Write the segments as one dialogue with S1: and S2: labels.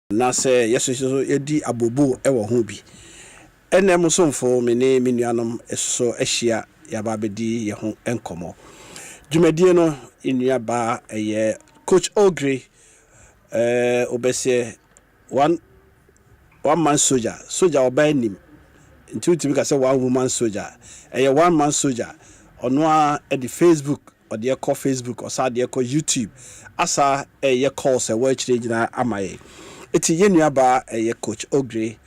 S1: na se yeso yedi abobo e wo ho bi ene mo somfo me ne menuanom eso ahia ya ba bedi ye ho enkomo dwumadie no enua ba eye coach Ogre obese one man soldier oba nim nti ka say one woman soldier eye one man soldier ono a di Facebook or the call Facebook or sa the call YouTube asa eye calls e wa chire gina amaye eti yenua ba eye coach Ogre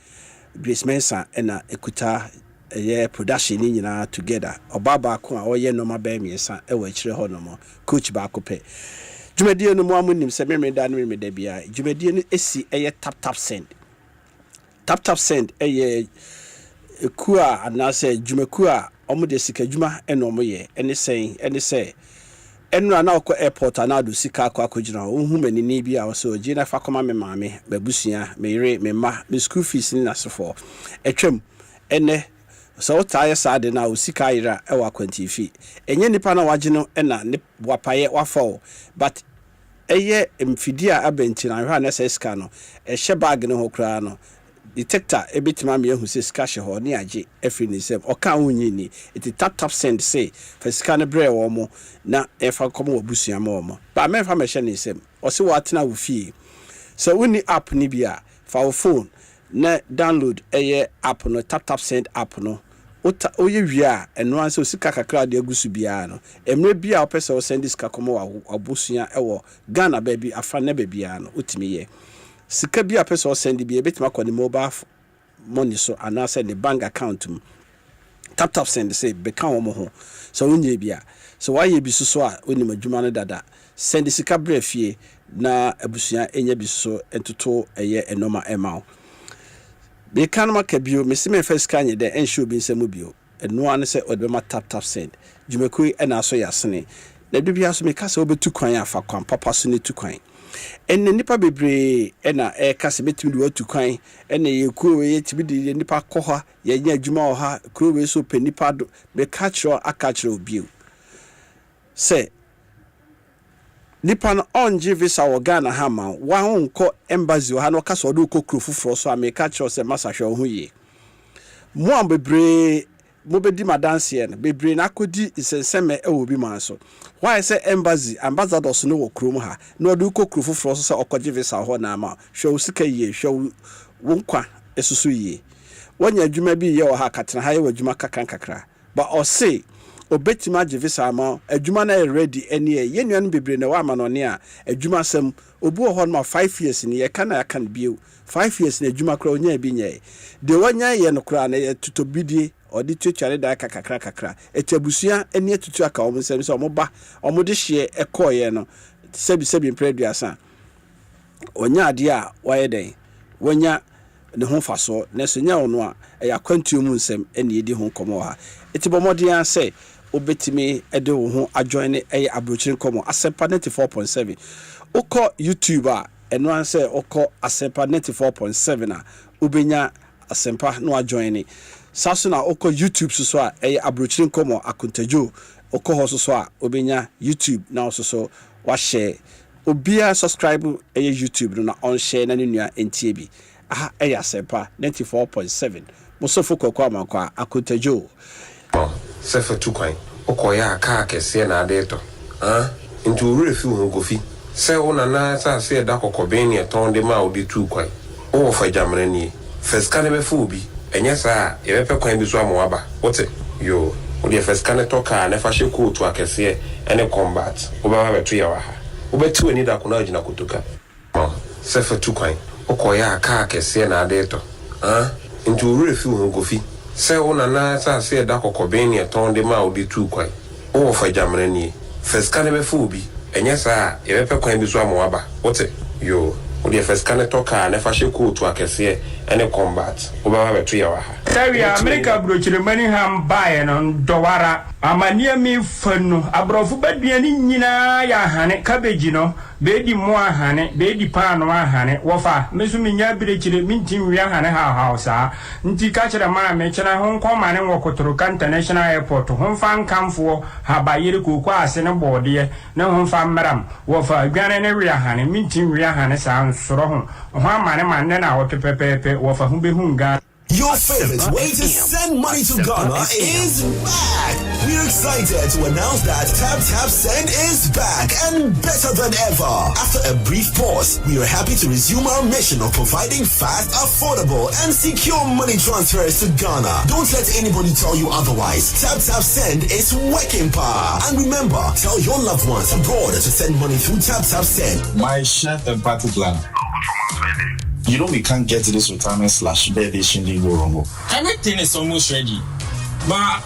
S1: Grace Mensa ena ekuta eye production ni nyina together obaba ko a oye no maba miesa e wa chire ho no mo coach ba ko pe dwumadie no mo amunim se me da no me da bia dwumadie no esi eye tap send eye ekua anase dwumaku a omo de sika dwuma ena omo ye ene say enura na okọ airport anado sika akọ akọgina ohun manini bi a so gina fa koma me maame babusua me yire me ma me school fees ni nasefo etwam ene so otaye saade na osika yira e wa kwantifi enye nipa na wage no ena ne wapaye wafo but eye mfidia abentina hwa na sika no ehye bag no hokra no detector ebitima me ehu se sika hye ho ne age afri ni sem oka wonyi ni it tap send say fa sika ne bre wo mo na efa komo obusua mo mo ba me fa me hye ni sem o se wo atena wo fie so woni app ni bia fa wo phone na download eye app no tap send app no oye wia eno an se sika kakra de agusu bia no emre bia opese wo send sika komo obusua ewo Ghana baby afa na bia no utimi ye sika bia pese o send bia betima kwa ni mobile money so anase the bank account tap send say beka wo mo ho so wonye bia so why ye bisuso a oni madwuma no dada send sika brefie na abusua enya bisuso entoto eye enoma emao be kan makabio mesime first kanye de ensure bi nsemu bio eno an se odema tap send dwumaku ena so yasene na dubia so mekasa obetu kwan afa kwan papa so ne tu kwan enne nipa bebre ena kase betimi de watu kwan enne yekuo we tibi de nipa koha ye nya adwuma oha kuro we so pe nipa do be catcher akachiro bio se nipa no onje visa wo Ghana ha ma wa honko embassy ha no kase odo kokuro fufuro so ameka catcher se masahwe ho ye mo am bebre mo bedi madanse ye no bebre na akodi isenseme ewobi man so why say embassy ambassadors no wo krom ha no do kokuru fufuro so say okoje visa ho na ma hwe usika ye hwe wonkwa esusu ye wonya adwuma bi ye wo ha katena ha ye wadwuma kakra but o say obetima je visa ma adwuma na ready ene ye nuan bebre na wa ma no ne a adwuma sam obu ho no 5 years ni ye kana ya kan bio 5 years na adwuma kra onya bi nye de wonya ye no kra na ye tutobidie odi twetware da kakra etabusua eni atutu aka o nsem se o moba o mode hye ekoye no sebi mpreduasa onya ade a waye den wonya ne ho faso na so nya ono a ya kwantuo mu nsem eni edi ho komo ha etibomode an se obetimi ede wo ho ajoin eye Abrokyire Nkomo Asempa 94.7 uko YouTube a eno an se uko Asempa 94.7 a ubenya Asempa no ajoin Sasuna oko YouTube so a Abrokyire Nkomo Akonta oko ho so a obenya YouTube na so wa share obia subscribe YouTube no na on share na nua entie bi aha Asempa 94.7 Mosofo Kwaku Amankwatia Akonta
S2: sefa tukwan okoya aka kese na adeto nti owure fi ho gofi se wona na sa se da kokoben ne ton de ma odi tukwan o fa jamre ni first kan be fu bi enya sa ye be pe kwan bi so amwaba wote yo odi first kan toka na fa she coat akese ene combat oba ba to ya wa ha obeti wani da kuna agina kutuka sefa tukwan okoya aka kese na adeto nti owure fi ho gofi se wona na sa se da kokoben ne ton de ma odi tukwan o fa jamre ni first kan be fu bi enya sa ye be pe kwan bi so amwaba wote yo odi first kan toka na fa she coat akese any combat. Oba beto ya wa ha.
S3: Tawia America Abrokyire mani ham bae no dowara amania mi fanu abrofu baduani nyina ya hane cabbage no beedi mo ahane beedi pan no ahane wofa mesu minya Abrokyire mintim wi ahane ha sa nti ka kire ma me kira hon koma ne wokotoro international airport hon fan kamfo ha bayire kokwa ase ne bode ne hon fan maram wofa adwane ne wi ahane mintim wi ahane sa nsoro ho amane manne na wopepepepe wofa hu behu nga.
S4: Your favorite way to send money to Ghana is back. We're excited to announce that Tap Send is back and better than ever. After a brief pause, we are happy to resume our mission of providing fast, affordable, and secure money transfers to Ghana. Don't let anybody tell you otherwise. Tap Send is working power. And remember, tell your loved ones abroad to send money through Tap Send.
S5: My chef and party plan. You know we can't get to this retirement/birthday shindig Worongo.
S6: Everything is almost ready, but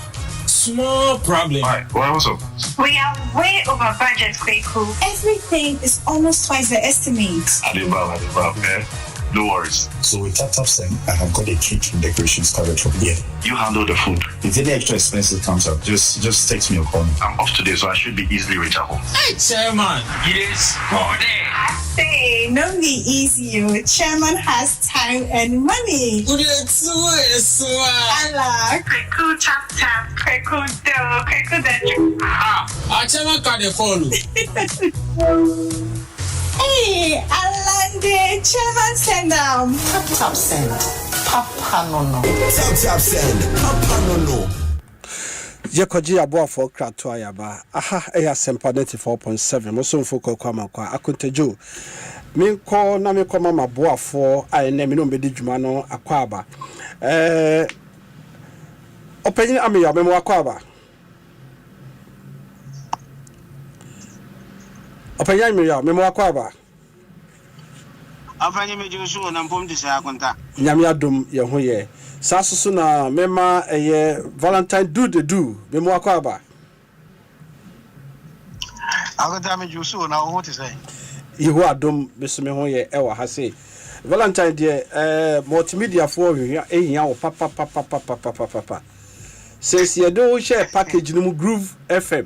S6: small problem.
S7: Alright, what's up?
S8: We are way over budget, Kwaku. Everything is almost twice the estimate.
S7: Adibab, man. No worries.
S5: So with Tap Send, I have got a cake and decorations covered from here.
S7: You handle the food.
S5: If any extra expenses comes up, just text me or call me.
S7: I'm off today, so I should be easily reachable.
S6: Hey, chairman, yes, all day.
S8: Say, don't be easy, you. Chairman has time and money. Allah, Kwaku tap, Kwaku do, Kwaku that.
S6: Our chairman can follow.
S8: Hey, Alande, Chairman send down.
S9: Tap Send. Papa no.
S4: Tap Send. Papa no.
S1: Yekoji aboafo krato ayaba. Aha, Asempa 94.7. Mosomfo Kwaku Amankwatia Akonta jo. Minko na minko mama boafo ayene mi no mbedi dwuma no akwaba. Openyin ameya memo akwaba. Openya meya memo akwaba.
S10: Afanye mejusu na mpom dise Akonta.
S1: Nyame adom ye ho ye. Sasoso na mema Valentine do memo akwaba.
S10: Akonta mejusu na ho tise.
S1: Ihu adom besome ho ye ewa ha se. Valentine de multimedia for ehia wo papa. Says ye do share package no Groove FM.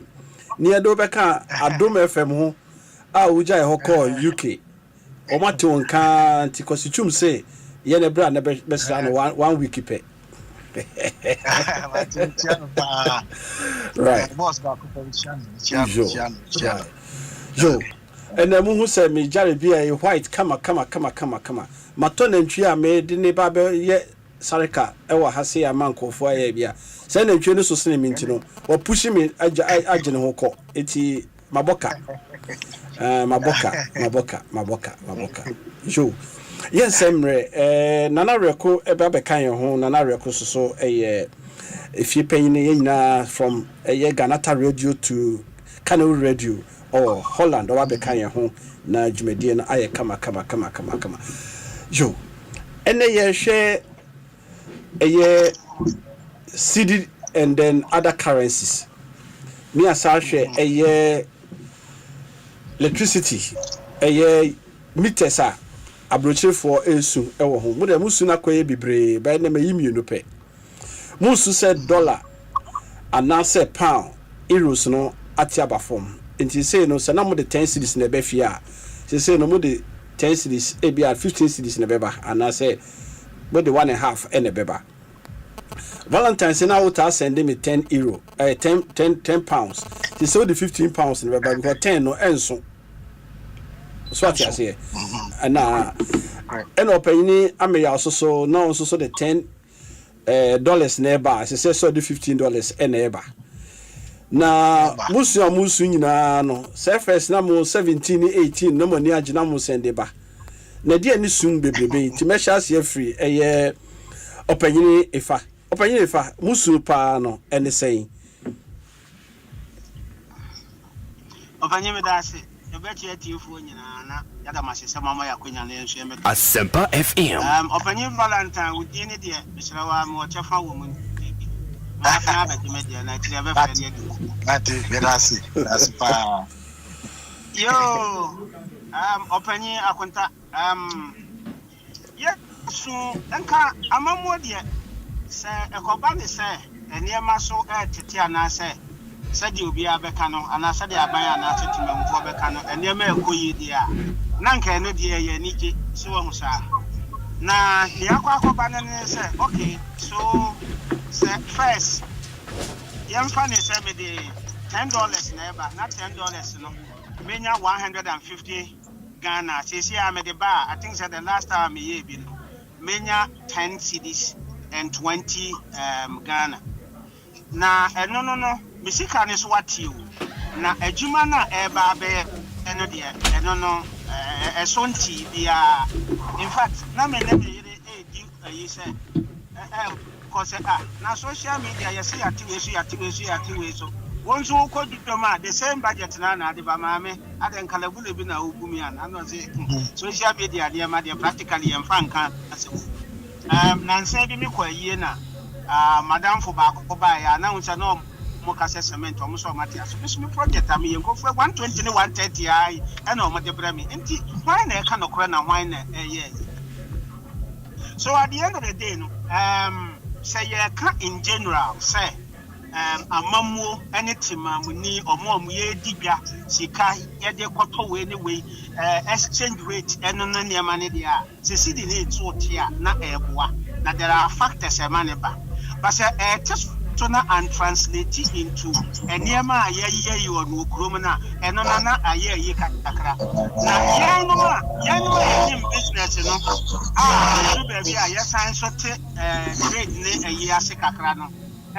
S1: Ni ye do beka adom FM ho uja e hoko UK. Omate wonka nti kosichum say ye ne bra na besra no 1 week pe. Right.
S10: Boss ba ko position.
S1: Yo. And then who said me jare be a white kama. Mato nantwi a me de ne ba be ye sareka e wa hase amankofo aye bia. Say nantwi no so sene minti no. O push me agene ho ko. Eti maboka. Maboka. Yo. Yes, Emre. Nana Reko ebe kan ye ho. Nana Reko so if you pay na from Ganata Radio to Kano Radio or Holland or abe kan ye ho na dwumedie na aye kama. Yo. Ene ye share CD and then other currencies. Me asa share electricity meters a Abrokyire for esu ewo ho mo de musu na koye bibre ba na mayimi no pe musu said dollar and now say pound euros no atiaba form enti say no se na mo de 10 cedis na be fia say no mo de 10 cedis e bia 15 cedis na beba and now say mo de 1.5 e na beba Valentine say now to send me 10 euro 10 pounds they say the 15 pounds na beba because 10 no enso so what you say and open ameya so now so the $10 neighbor say so the $15 neighbor na musu nyina no say first na mo 17 18 no money agina mo send ba na dia ni sun bebrebe ti mesha se free open ifa musu pa no ene say
S10: Open me da se
S4: Asempa FM.
S10: Open Valentine with any dear, Mr. Wachafa woman. That's fine. Yo, open Akonta. Yeah, so enka amammo de se ekoba ne se enema so tete anase se de obi abeka no anase de aban anase timamfo beka no enema ekoyi de a na nka eno de ye nige so wo sa na yakwa akoba ne se okay so se first yamfa ne se me de $10 na eba na $10 no menya 150 Ghana say I made the bar. I think that the last time me been menya 10 cedis and 20 Ghana. Na no me sika ne so watiu. Na adwuma na eba be eno de no esonti bia. In fact na me ne be you say cause na social media you see atiwe so once you could the same budget na the bamame aden kalabule bi na ogumi an no say social media dey ma dey practically em fanka na nse bi mi kwaye na madam fo ba ko ba ya na unsa no mo ka se cement o mo so matia so me project am yen ko for 120 ne 130 ai e na o mo de bra mi enti why na e ka no kora na why na yeah. So at the end of the day no say you can in general say amammo anything mamuni omo ye dibia sika ye de kwoto we anyway exchange rate eno no niam ne dia se sidi ne to tia na eboa na there are factors e maneba but say just to na and translate it into eniema aye onu okrom na eno na aye kakra na ye no business no so baby aye science te trade ne aye ase kakra no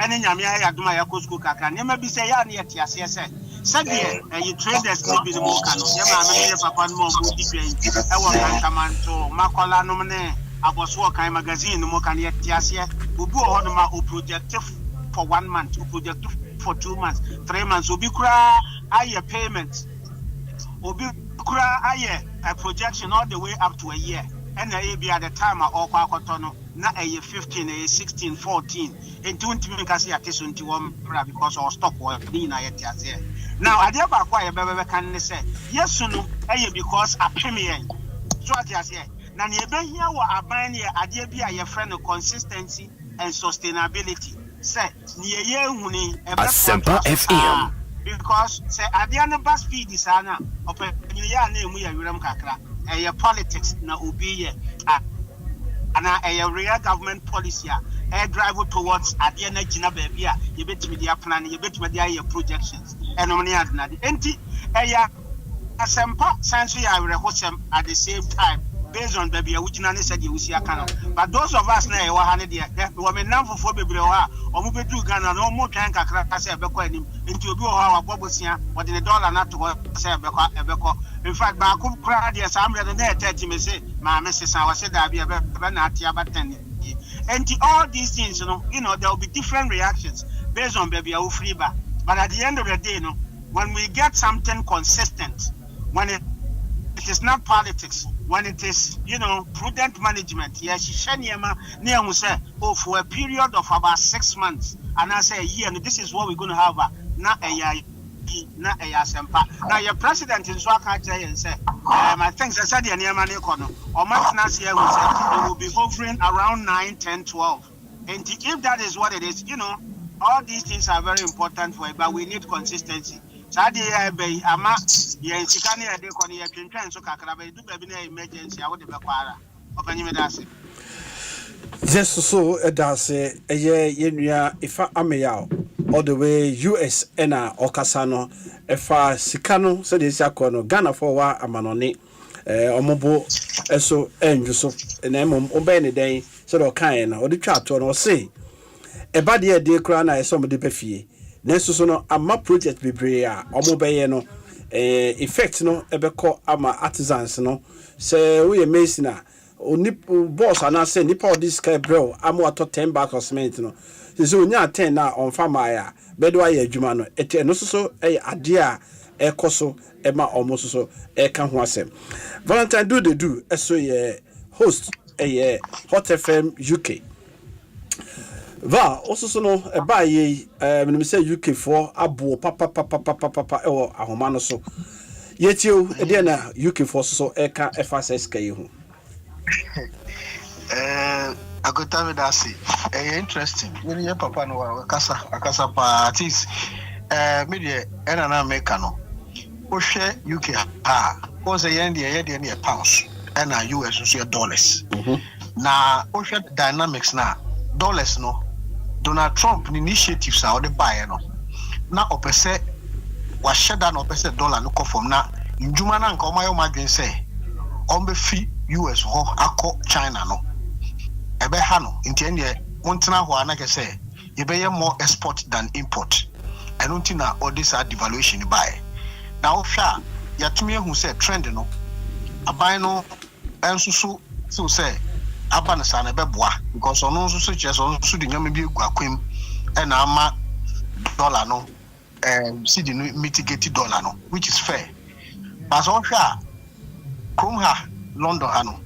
S10: ene nyame ya duma ya kosko kakra ne ma bi se ya ne yete ase se de you traders ne bi mo ka no ye ma me ne papa no mo di ben e wo kantamanto makola no ne aboso kan magazine no mo kan yete ase obi o ho no ma o project for 1 month, you project for 2 months, 3 months. Obi kura aye payment. Obi kura aye a projection all the way up to a year. And I be at the time of Kwakotono, na aye 15, aye 16, 14. And 20 minutes at this 21 because our stock was in aye. Now I never acquire baby can say yes no aye because a premium. So I say now you be here what abine here idea be aye friend of consistency and sustainability. Say niye huni
S4: Asempa FM
S10: because say adiana bus feed is ana open ya na emu ya wiram kakra politics na obi ye ana real government policy a drive towards adiana gina baby a ye betimi dia plan ye betimi dia projections enom ne adna enti Asempa sense ya rehosem at the same time based on baby which na said you see akano but those of us na e wa ha ne de we me nam fofo bebre wa o mo bedu Ghana na o mo twan kakra ka se ebekọ anim enti obi o ha wa bobosia o de $1 na to se ebekọ in fact ba ko kra de sa amre na 30 me say ma me se san wa se da bi ebe na atia ba 10 enti all these things you know there will be different reactions based on baby how free ba but at the end of the day when we get something consistent when it is not politics when it is, prudent management, yes, she say, for a period of about 6 months, and I say a year, and this is what we're going to have, not a year, not a Asempa. Now, your president in Swaka and say, I think I said, or Martinez here will be hovering around 9, 10, 12. And if that is what it is, all these things are very important for it, but we need consistency. Sadi be ama ye sikane ade kono ye twentwan so kakra ba du ba bi na emergency a wo de be kwara opanyi me dase
S1: just so edase eye yenua ifa ameya all the way US na okasa no efa sikano se de siakọ no Ghana for wa amanone omobo eso enju so na emom obe ne den so do kan na odi twa to no se eba de kura na eso mo de befie neso so no ama project bebre a omo beye no effect no ebeko ama artisans no se we mason na oni boss ana se nipa this sky bro ama ato 10 bags of cement no se onya 10 na on farmer ya bedo aye adwuma no ete no so ade a ekoso ema omo so ka ho asem Valentine do eso ye host Hot FM UK Va also no eba ye me say UK for abo papa e ahoma no so yetio e de na UK for so e ka FSS ka ye ho
S11: Akonta me that say interesting. When your papa no akasa parties media na America no. O share UK o say yen dey pounds and US so dollars. Na o share dynamics na dollars no Donald Trump initiatives are the buy no. Na opese wa sheda na opese dollar no come from na njuma na nka o mayo madwen say on be fi US ho akọ China no. Ebe ha no nti ene wontena ho ana ke say ye be more export than import. Eno nti na all this devaluation buy. Now sha yatumi ehu say trend no aban no ensusu so say abana sa na beboa because ono nsusu che so nsusu de nyama bi egu akwem e na ama dollar no see the mitigate dollar no which is fair. But so sha krom ha London ha no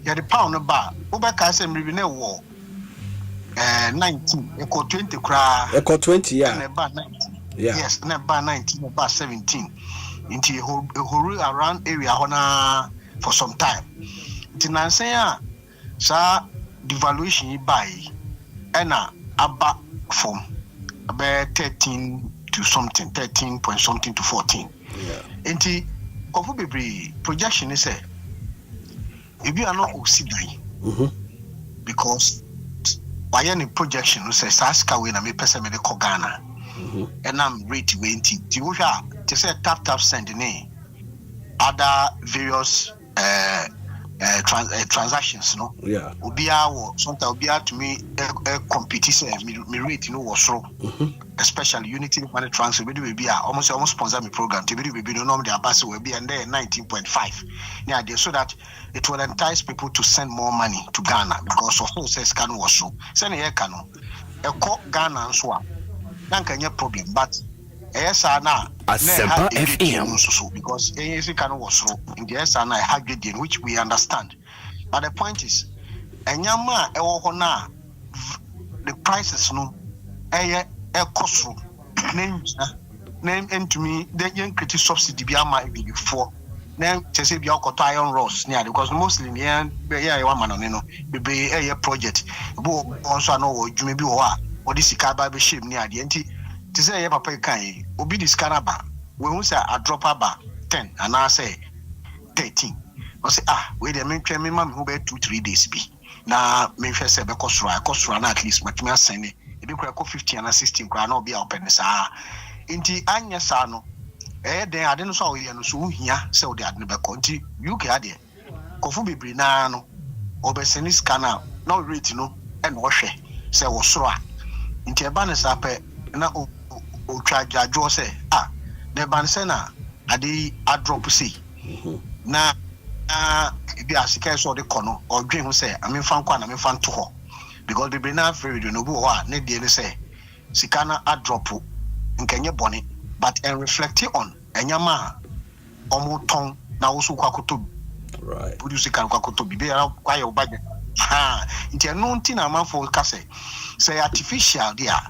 S11: ya the pound no ba obeka say mribi na wo 19 equal 20 kra
S1: equal 20 yeah
S11: na ba 19
S1: yeah
S11: yes na ba 19 na ba 17 into a around area hona for some time nti nansen a sa devaluation buy ena aba from about 13 to something 13 point something to 14 yeah nti kofu bebre projection is say if you are not osidai because why any projection no say saska we na me pese me de ko Ghana and I'm rate 20 ti wo hwa ti say tap send ni other various transactions no
S1: yeah
S11: obia wo sometimes obia to me compete say me rate no was so especially unity money transfer we be almost sponsor me program to be no normal the abase we be and there 19.5 yeah there so that it will entice people to send more money to Ghana because of who says can was so send here can no Ghana so nanka nye problem but na
S4: Asempa FM
S11: so because anything can was so in the na have gain which we understand but the point is enyama ewo ho na the prices no ekoso name entumi the young critic subsidy bi ama before then say bi okoto iron rods near because mostly near one man no be project bo also no wo dwuma bi wo a odi sika ba be shame near the enti to say papa kan obi di scanner ba we hu say a drop ba 10 and I say 13 I say we dey me twem me ma me hu be 2-3 days bi na me hwe say be kosura na at least matumi asene e bi kura ko 15 and 16 kura na obi a open sa enti anya sa no den ade no so a we no so hia say o de ade no be ko enti UK ade kofu bibiri na no obeseni scanner na rate no e no hwe say wo soro a enti e ba ne sa pe na o charge ajo say the ban say na ade a drop say na bi asika so de kono o dwen hu say am fan kwa na me fan to ho because the brain na free no bu ho a na de ne say sika na a drop nkenye bone but and reflect on enyama omuton na wo so kwakoto
S1: right
S11: produce kan kwakoto bi be kwa ye obage nti no nti na manfo ka say artificial dia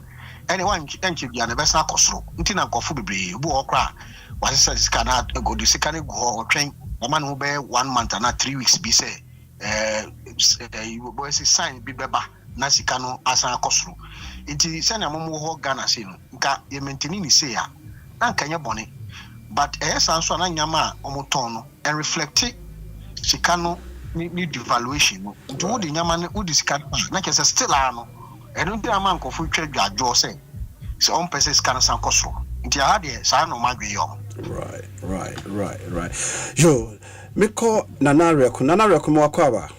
S11: anyone enche bia na besa akosoro nti na nkofo bebre bu okra wa say sika na go de sika na go otwen man who be 1 month and 3 weeks be say you boy say sign bi beba na sika no asan akosoro nti say na momo ho Ghana say no nka ye maintain ni say ya na nka nye bone but san so na nyama omoton no and reflect sika no ni devaluation no nti wo de nyama ne wo de sika na ke say still ano eno nti ama nkofo twa dwadwo say so on person sika na san kosoro nti ha de sa no madwe yo
S1: right yo meko nana reko mo akwaba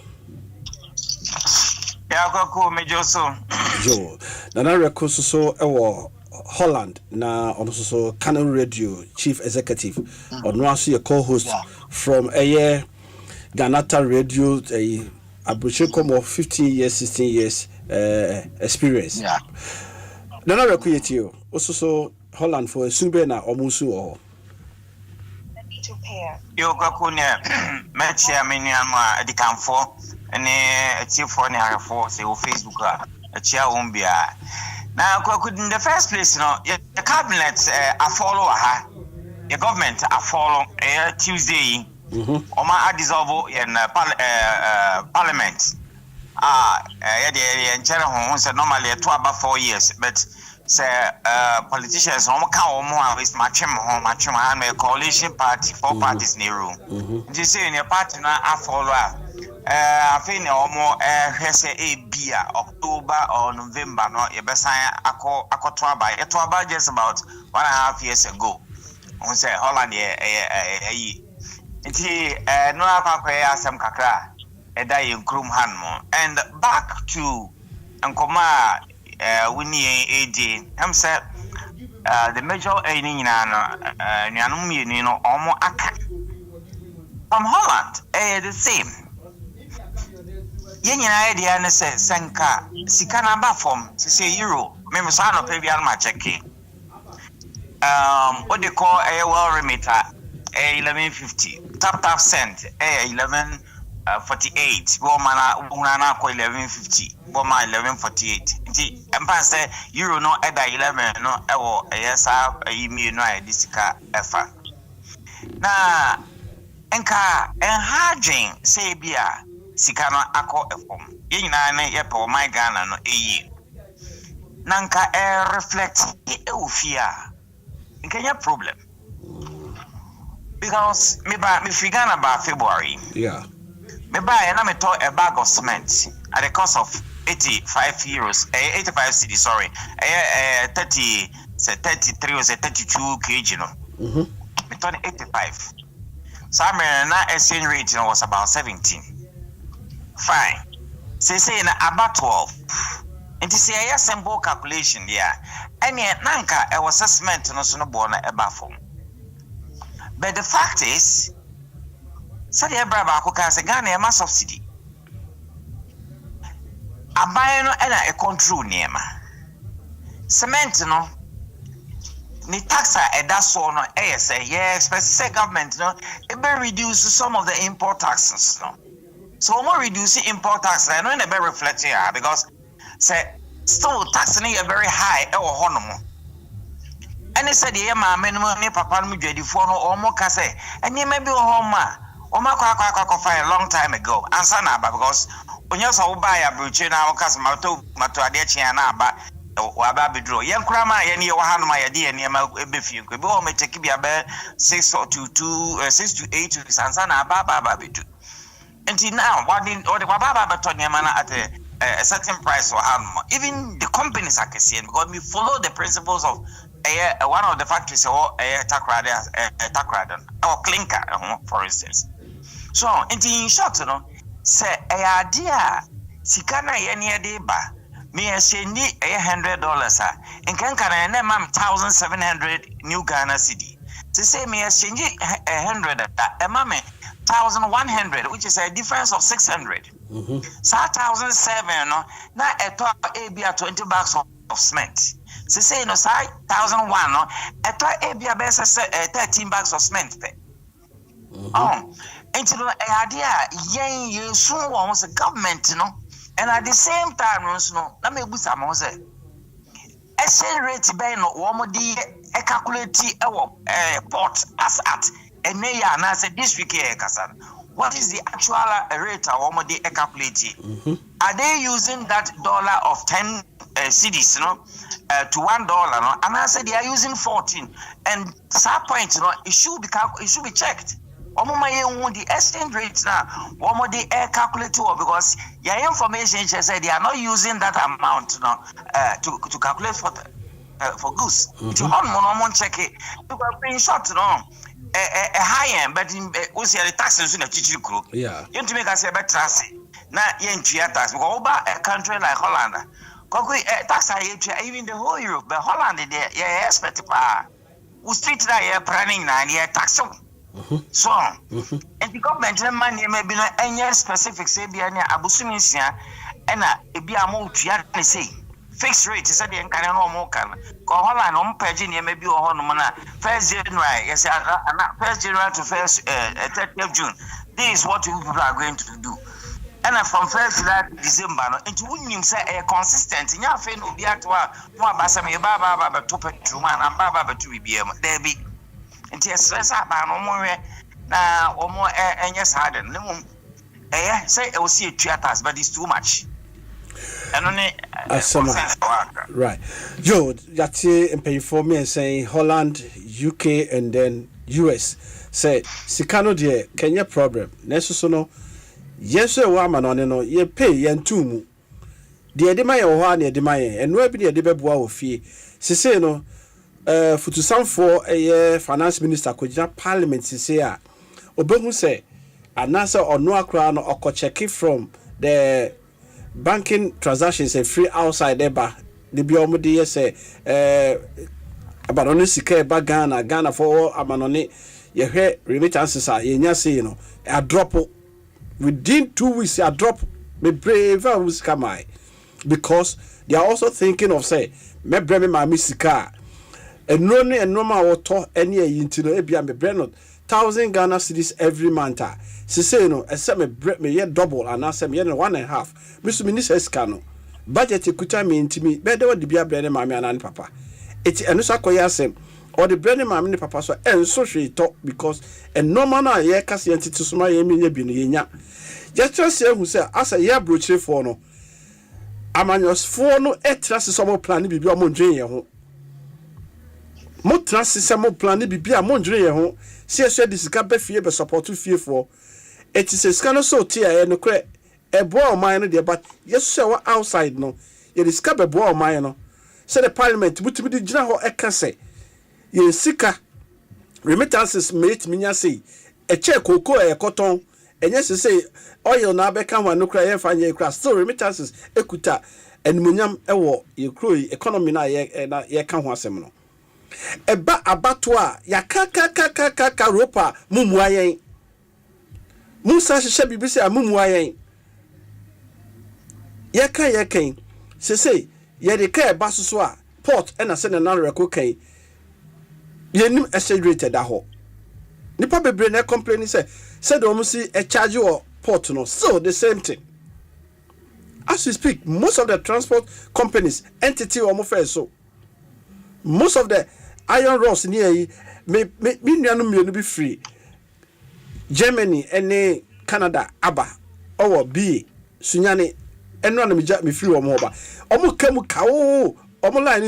S12: ya Kwaku mejoso
S1: yo nana reko so ewo Holland na ono so Canal Radio chief executive ono aso ye co-host from Ganata Radio Abrokyire Nkomo 15 years 16 years experience nana reko yetio so Holland for sube na omusu o
S12: yo Kwaku ne mechia meniama edikanfo ne chiefo ne arafo say o Facebook a chia wombia na Kwaku in the first place the cabinet a follow the government a follow Tuesday oma a dissolve in parliament nkyere ho say normally to about 4 years but say politicians hom ka hom a is matchem and a coalition party 4 parties in a room you say in your party na follow I think omo hwese ebia October or November no ye besan akoto aba it was just about 1.5 years ago on say Holland nti no akwakwaya asem kakra eda yinkrum hanmo and back to Nkoma winnie AJ am say the major any nyina no nyanum yeni no omo aka from Holland the same yenyina idea ne say senka sika na ba form say euro me so no pay bia ma check what they call a well remitter 1150 tap cent 1148 una ko 1150 boma 1148 nti empa say euro no eda 11 no ewo yesa yimi no a disika efa na enka enhaging say bia sika no akọ efom yenyina ne yepo my Ghana no eyi nanka reflect eufia nkenya problem because me figure about February me buy na me to a bag of cement at the cost of 85 euros 85 cedis sorry 33 or 32 kg no me turn 85 so na exchange rate was about 17 fine say na about 12 and say a simple calculation there any nanka e was cement no so no bo na eba form but the fact is say the braba akoka say Ghana e ma subsidy aban no na e control niema cement no ni tax e da so no e say yes specific government no e be reduce some of the import taxes no so more reducing import tax no e be reflect here because say still tax no e very high e wo hono and he said yeah ma minimum ni papa no dwadifo no omo ka say eni ma bi ho ma o ma kwa a long time ago answer na aba because onya so wo buy Abrokyire na wo kasa mato ade chia na aba wa ba bedro yen kura ma ye ne ye wo hanu ma ye de eni ma ebefie ko bi wo me take bi aba 6 or 6 to 8 weeks answer na aba bedu until now what the baba beto ne ma na at a certain price or hanu even the companies are saying because we follow the principles of one of the factories or takrad or clinker for instance so in short no say idea sikana ye ne de ba me sendi $100 in kan na mam 1700 new Ghana cedi to say me sendi 100 mam 1100 which is a difference of 600 so 1007 no na eto ebia 20 bags of cement say no say 1001 no eto ebia be say 13 bags of cement pe into the idea yen yesu won say government no and at the same time no na me busa mo say exchange rate be no wo mo di e calculate e wo port as at and ya na say this week here kasa what is the actual rate wo mo di e calculate are they using that dollar of 10 cedis no to $1 no and I said they are using 14 and that point no it should be checked the exchange rate now the calculate because your information said they are not using that amount to calculate for goods to check it because in short a high end but we see the taxes in the chichi group you to make us a better na tax because a country like Holland tax even the whole Europe but Holland they expect we street that planning na tax so and the government money maybe no any specific say bia na abusuminsia na ebi amotua na say fixed rate say the kan no mo kan ko Holland no page ne maybe o hono na 1st January yes na 1st January to 30th June this is what people are going to do and from 1st to December no into unim say consistent nya fe no bi atwa mo abasa me ba to petru man ba to bibia there be nti stress aba no mo we na omo enye sade no mum say I will see a theaters, but it's too much. And only
S1: right. Joe, that's and pay for me and saying Holland, UK, and then US. Say Sikano dear, Kenya problem. Nesusono, yes, a woman on no, ye pay yen tumu. The Edemaya or one Edemaya, and where be the Debua of fee. Say no, for to some for a finance minister could not parliament say, Obehu say, an answer or no crown or check it from the banking transactions and free outside eba the biomodi say about only sika ba Ghana for amanone ye hwe remittances are yenya say you know a drop within 2 weeks a drop me brave was come because they are also thinking of say me breme ma sika enro and normal auto any yinti no ebia me bre no 1,000 Ghana cedis every month. Say no, except me yet double and I say me 1.5. Mr. Minister Scano. Budget kuta me intimi, better what the beer bread mammy and papa. It's a nusa koyasem or the bread mammy papa so and so she talk because a no man I hear Cassianti to smile me binya. Just say who say as a year brochure for no. Amanios for no etras some plan be your mondre. Mo trans mo plan be a mondre. See, I said this is Gabby Fear, but support to fear for it is a scanner so tear and a boy mine there, but yes, sir, outside no. It is Gabby boy mine. Said the parliament, but to be the general say, ye sika remittances made me say a check cocoa a cotton, and yes, say oil now become one no cry and find your class. So remittances equita and munyam ewo ye crew economy na ye can one seminal. Eba abatwa ya kaka ropa mumuayen musa hye bibisi amumuayen yeka se ye de ka eba soso a port na se na reko kan yenim exaggerated aho nipa bebre na complain say do mu si e charge or port no still the same thing as we speak. Most of the transport companies entity or mo fair so most of the iron rods near me nuanu be free Germany and Canada aba or B sunyane eno na me free omo ba omo kamu kawo omo line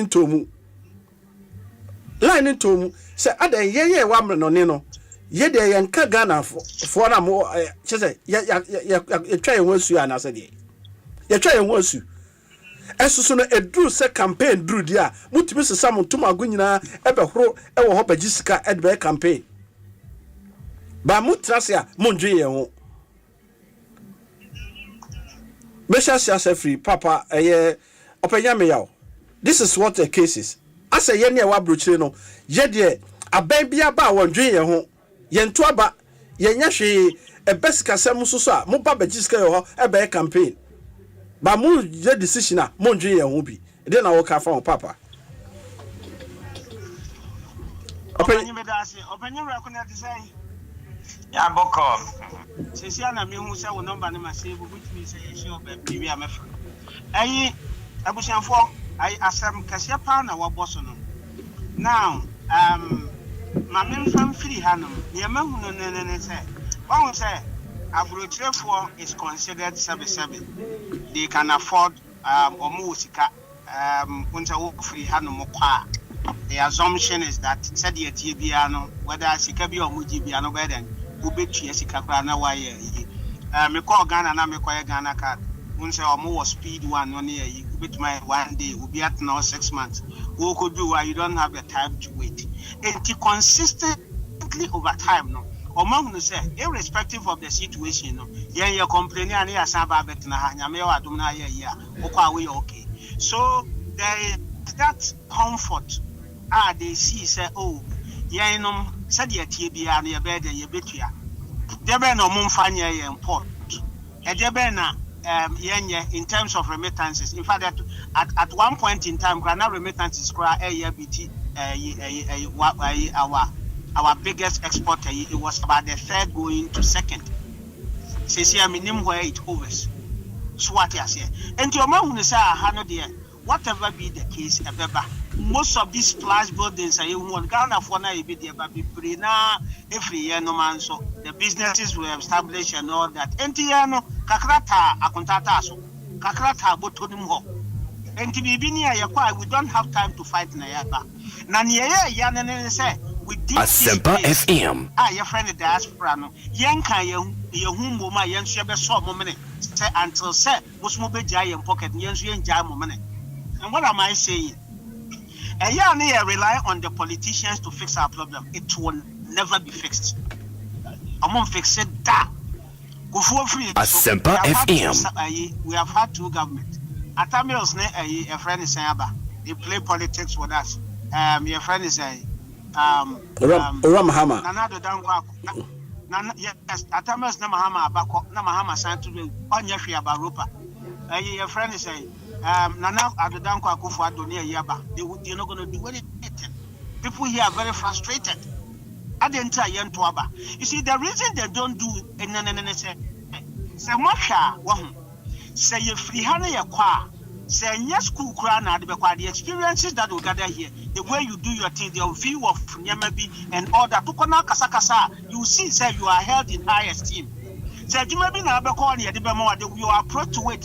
S1: into mu say adan ye wa mre no ne no ye de ye nka Ghana for na mo chese ya twa ye wansu ana se de ye twa ye wansu esusu no edru se campaign dru dia mutimi se sam ntom agonyina ebehoro ewo ho bagisika edbe campaign ba mutrase a mondwe ye ho mesha sia free papa openya me yaw. This is what the case is. Asa ye ne wa brochire no ye de aban bia ba wondwe ye ho ye nto aba ye nya hwe ebesika sam so a mo ba bagisika ye ho ebe campaign ba mu ye decision a mo ndwe ye ho bi de na wo ka fa papa
S10: open me dasi open you recognize the say
S12: ya boko
S10: sisi ana me hu say wo number na ma say bu which say e show ba bi a mefa ayi abusianfo ayi asam kase pa na wo boso no now ma me fam free hanum ye ma hu no ne say one say Abrokyire is considered 77. They can afford omusika unta free hanum kwa. The assumption is that said ye tibiano whether sika bi omuji biano beden ubetua sika kwa na waye me call Ghana na me call Ghana card unse omo was speed one no near you ubetuma one day ubi at now 6 months who could do why you don't have the time to wait and consistently over time no Omam say, irrespective of the situation, no, you're complaining and you're about okay. So there is that comfort. They see, say, oh, yeah, said your TB and your bed and your betia. There be no mumfanya import. And there be na in terms of remittances. In fact, at one point in time, Ghana remittances cry our biggest exporter, it was about the third going to second. Says here, minimum where it hovers. So what you say? And your mom will say, whatever be the case, most of these splash buildings are in one Ghana for now, but every year no man, so the businesses were established and all that. Entiano, Kakrata, Akonta, so Kakrata, Botonimo. And to be near Yakwa, we don't have time to fight Nayaba. Nania Yanan say, we did
S13: Asempa FM.
S10: Your friend the diaspora, Yanka, your whom woman, Yan Shebe saw moment, say until say, Musmobe Giant pocket, Yan Jam moment. And what am I saying? A year rely on the politicians to fix our problem. It will never be fixed. I'm gonna fix it.
S13: Asempa FM.
S10: We have had two governments. Atamils a friend is saying they play politics with us. Your friend is saying
S1: Ramahama.
S10: Nanado Dankwaku. Yes, Atamils Namahama Bako Namahama Santu on Yafi Barupa. Your friend is saying Nana Adodanko Akufo Adoni Yaba. They're not going to do anything. People here are very frustrated. Adenta yen tuaba. You see, the reason they don't do say Masha one say you free hana ya kwa say yes school krana the experiences that we gather here, the way you do your thing, the view of Nyamabi and all that. You see, say you are held in high esteem. So you may be now you approach to it.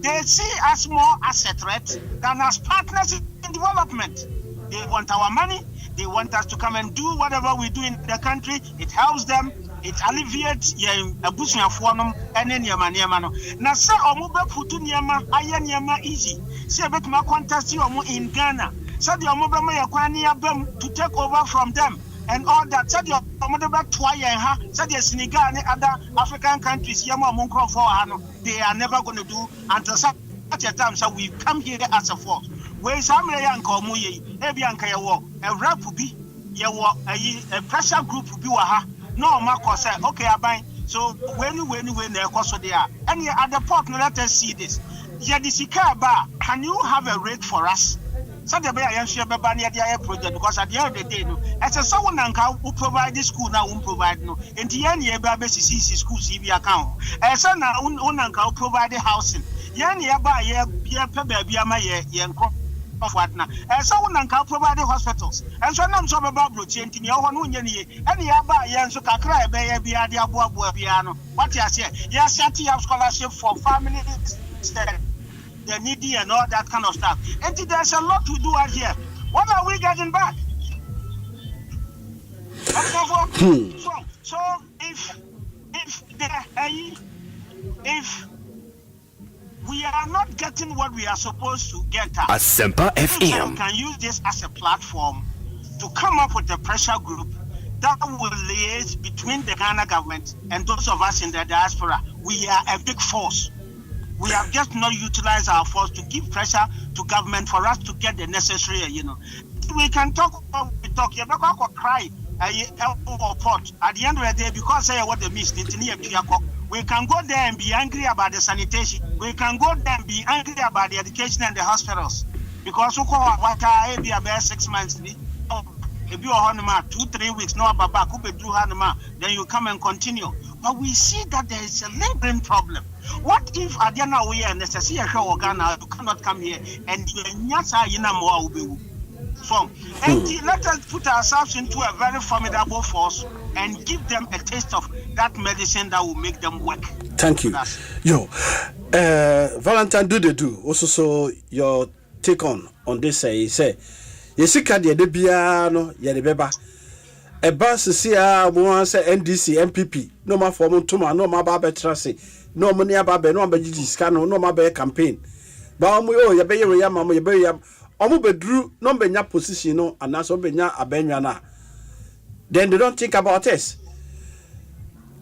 S10: They see us more as a threat than as partners in development. They want our money. They want us to come and do whatever we do in the country. It helps them. It alleviates a bush of one and then Yamano. Now, sir, Omuba Putu Yama, Ayan Yama easy. Say, but my contest in Ghana. So the Omuba Yakwani them to take over from them. And all that, said your Modoba Twaya, said the Senegal and other African countries, Yama Munko for Hano, they are never going to do until such a time. So we come here as a force. Where some young Komuye, Ebianka, a rap will be, a pressure group will be waha. No, Marco said, okay, I buy. So when they're also there, and at the port, let us see this. Yadisika bar, can you have a rate for us? So the bear and share Babania project because at the end of the day, no, as a someone who provide the school now won't provide no. In the end, ye baby CC school CV account. As a now uncle provide the housing. Yan ye by ye baby ama ye of what now. As someone uncle provide the hospitals. And so I'm so about Bruce and your one any abba yan so cry by be a diabo piano. What you say? Yes, setting up scholarship for families. The needy and all that kind of stuff. And there's a lot to do out here. What are we getting back? So if we are not getting what we are supposed to get at,
S13: Asempa FM,
S10: we can use this as a platform to come up with a pressure group that will liaise between the Ghana government and those of us in the diaspora. We are a big force. We have just not utilized our force to give pressure to government for us to get the necessary, We can talk, you're not going to cry, or pot. At the end of the day, because what they missed, we can go there and be angry about the sanitation. We can go there and be angry about the education and the hospitals. Because we call what be about 6 months, if you are 2-3 weeks, no, then you come and continue. But we see that there is a lingering problem. What if Adiana we are necessary show Ghana you cannot come here and so let us put ourselves into a very formidable force and give them a taste of that medicine that will make them work.
S1: Thank you. Yo, Valentine do also so your take on this say yesika de bia no ye de beba e ba sisia mo say NDC MPP no ma form ntoma no ma ba betrase no mo ne aba be no ma gigi ska no ma be campaign ba mo yo ye be ye ya ma mo ye be ya omo bedru no benya position no anaso benya abanwa na then they don't think about this.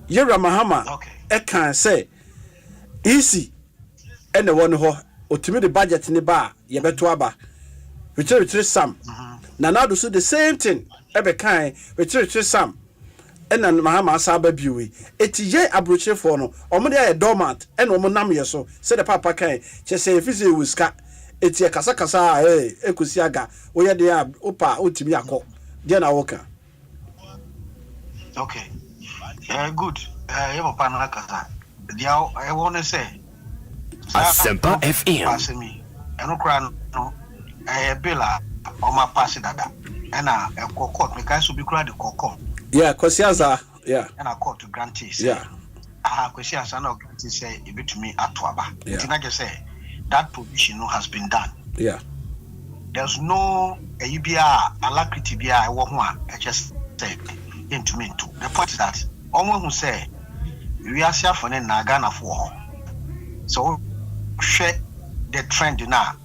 S1: Yera Mahama e kan say easy and the one ho otimi the budget ni ba ye beto aba retire sam na now do so the same thing ebe kan retire sam and Mahama asaba biwi eti ye Abrokyire for no omo dey dormant and omo nam ye so say the papa kan che say fisi wuska eti kasa ekusi aga wo ye dey opa otimi akọ dey na woka.
S11: Okay, good. You papa na kasa dia I want to say
S13: Asempa FM
S11: asemi eno kra no Bella or my pass it that. And a court, because to be crowded court.
S1: Yeah, Kosiaza, yeah.
S11: And I call to grantees.
S1: Yeah.
S11: Kosiaza no grantees say a bit to me at Tuaba.
S1: Yeah.
S11: It's not just say that provision has been done.
S1: Yeah.
S11: There's no ABR, alacrity BR, I just say into me too. The point is that almost who say we are here for the Nagana for. So share the trend now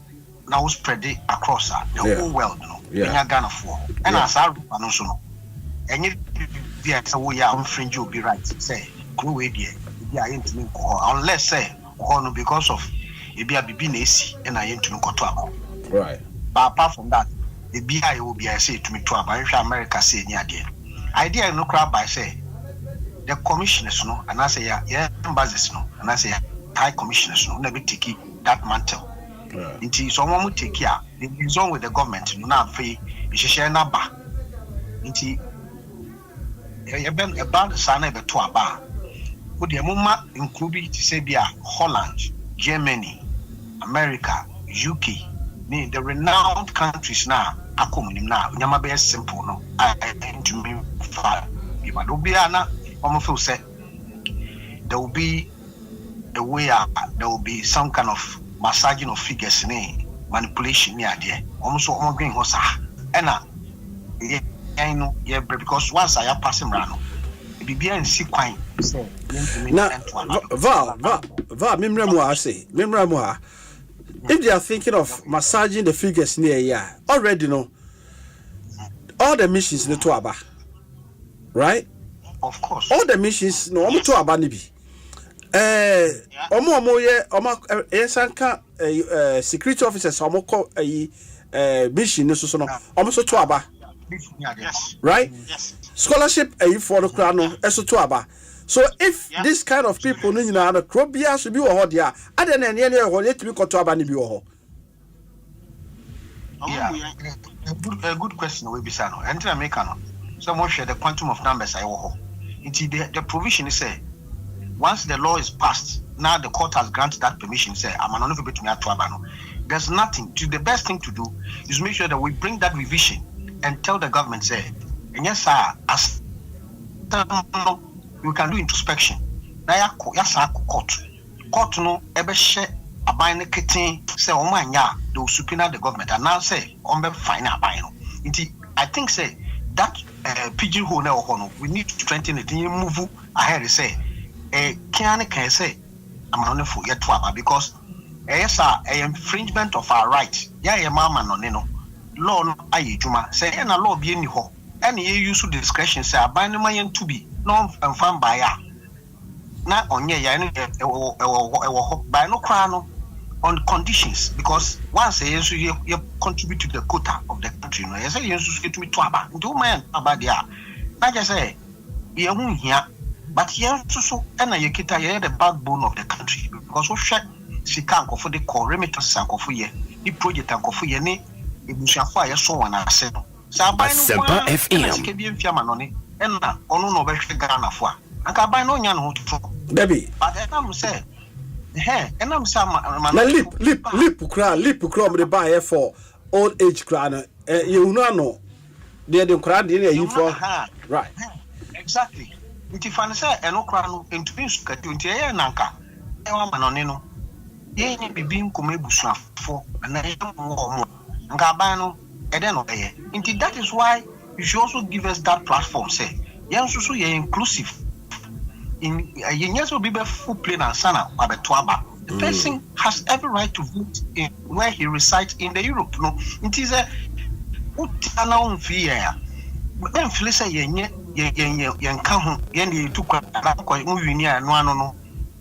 S11: spread it across the whole world,
S1: Yeah.
S11: Ghana for. And as I know, and you we are infringing you'll be right. Say, go away, unless say, because of it be a BB and I ain't to go.
S1: Right.
S11: But apart from that, the BI will be I say to me to America say near there. Idea no crowd by say the commissioners no, and I say yeah, embassies no, and I say high commissioners no, never take that mantle. Until someone will take care. The zone with the government now free. You should share number. Until about the son of a to a bar. Would the mumma include to say Holland, Germany, America, UK. The renowned countries now are coming now. Nyama be simple no. I to me far. If I do be ana, almost say there will be a way there will be some kind of massaging of figures manipulation near there. Almost all green hosa. And I know because once I am passing around, it be and see quite.
S1: Now, Val, Mimramo, I say, Mimramo. If they are thinking of massaging the figures near here, already know all the missions in the Tuaba, right?
S11: Of course.
S1: All the missions no Tuaba nibi. Security officers mission so no almost Tuaba.
S11: Yes.
S1: Right?
S11: Yes.
S1: Scholarship for the crown eso Tuaba. So if this kind of people no nyina na krobia so bi wo ho dia ade na ene ho yetimi koto aba ne bi wo ho.
S11: Yeah. A good question we be say no. Enter America no. So mo share the quantum of numbers I wo ho. The provision is say once the law is passed, now the court has granted that permission say I'm not going to ato aba no. There's nothing. The best thing to do is make sure that we bring that revision and tell the government say and yes sir as we can do introspection. Now, court no ebe share aban kitten say omanya they will subpoena the government and now say ombe fine aban no. I think say that pigeonhole na no we need to strengthen it and move ahead say can say I'm not for yet to because yes infringement of our rights. Yeah mama no law no ayejuma say na law be ni ho and you use discretion say aban no man to be no fan by ya na onye ya by no crown on conditions because once you contribute to the quota of the country no you say you to me to aba do man about there na just say you hu here but you so na you kita you the backbone of the country because we share sika for the core remittance for ye the project for ye ni ebusuafo aye so wana ase no
S13: Asempa
S11: FM Enna onu no be hwe Ghana fo a anka ban no nya no to
S1: Debbie
S11: but enam say enam say
S1: na lip kra me buy for old age kra no you know no the kra de na yi for right
S11: exactly nti fan say eno kra no entumi sukati nti e nanka e wa ma no ne no ye ni bibi nkom ebusuafo na ye mo anka ban no e de no be nti that is why you should also give us that platform say yes so you're inclusive in yes will be full plane and sana abetwaba the person has every right to vote in where he resides in the Europe no it is a utana on fear ben feel say yen ka ho yen dey to kwa mu wini anu no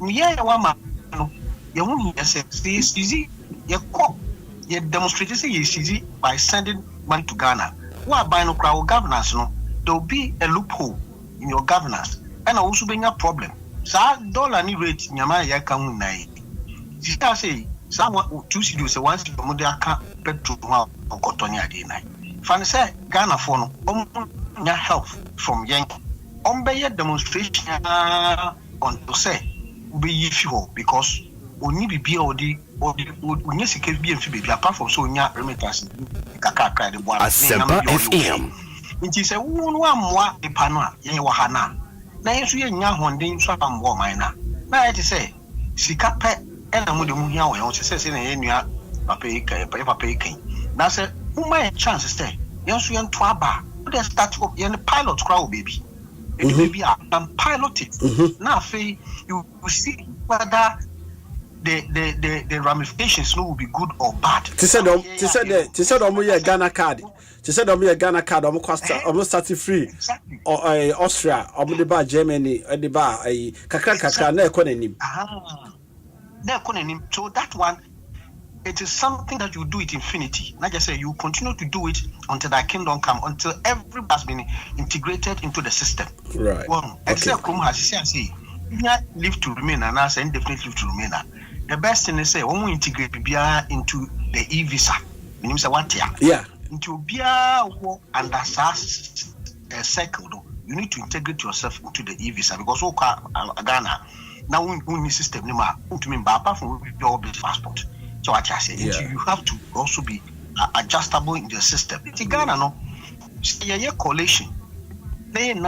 S11: ye wa ma no ye hu yes is easy ye demonstrate say is easy by sending money to Ghana. What by no crowd governance no there will be a loophole in your governance and also being a problem. Sa dollar ni rate nyama ya ka hu nai. Sika say someone 2 cedis say 1 cedi mo dey aka petrol ho okotoni ade nai. Fan say Ghana for no nya help from yen. Be demonstration on to say be yifi ho because Only be or the sika be and baby apart from so nya remittance kakaka the boy
S13: Asempa FM.
S11: It is a one more the panua yen wahana. Na yesu ye nya honden so ambo man na. Na ye say sika pe e na mo de mu hia wo ye say na ye nua papa ikan. Na say my chance stay. Yesu yen to aba. We start up yen pilot crowd baby. Baby I'm piloted. Now you see whether the ramifications will be good or bad.
S1: To say Ghana card. To say Ghana card almost start free. Or Austria, or the bar Germany, or the bar kakra na ekonenim.
S11: Na ekonenim. So that one, it is something that you do it infinity. Like I say, you continue to do it until thy kingdom come, until everybody has been integrated into the system.
S1: Right.
S11: Well, except Krum has said, live to remain and answer indefinitely live to remain. The best thing is say when we integrate BIA into the e-visa, meaning say what year?
S1: Yeah.
S11: Into BIA and that's a cycle. You need to integrate yourself into the e-visa because Ghana now we need system to mean apart from your passport. So what I say, you have to also be adjustable in the system. It's Ghana no. Say coalition. Then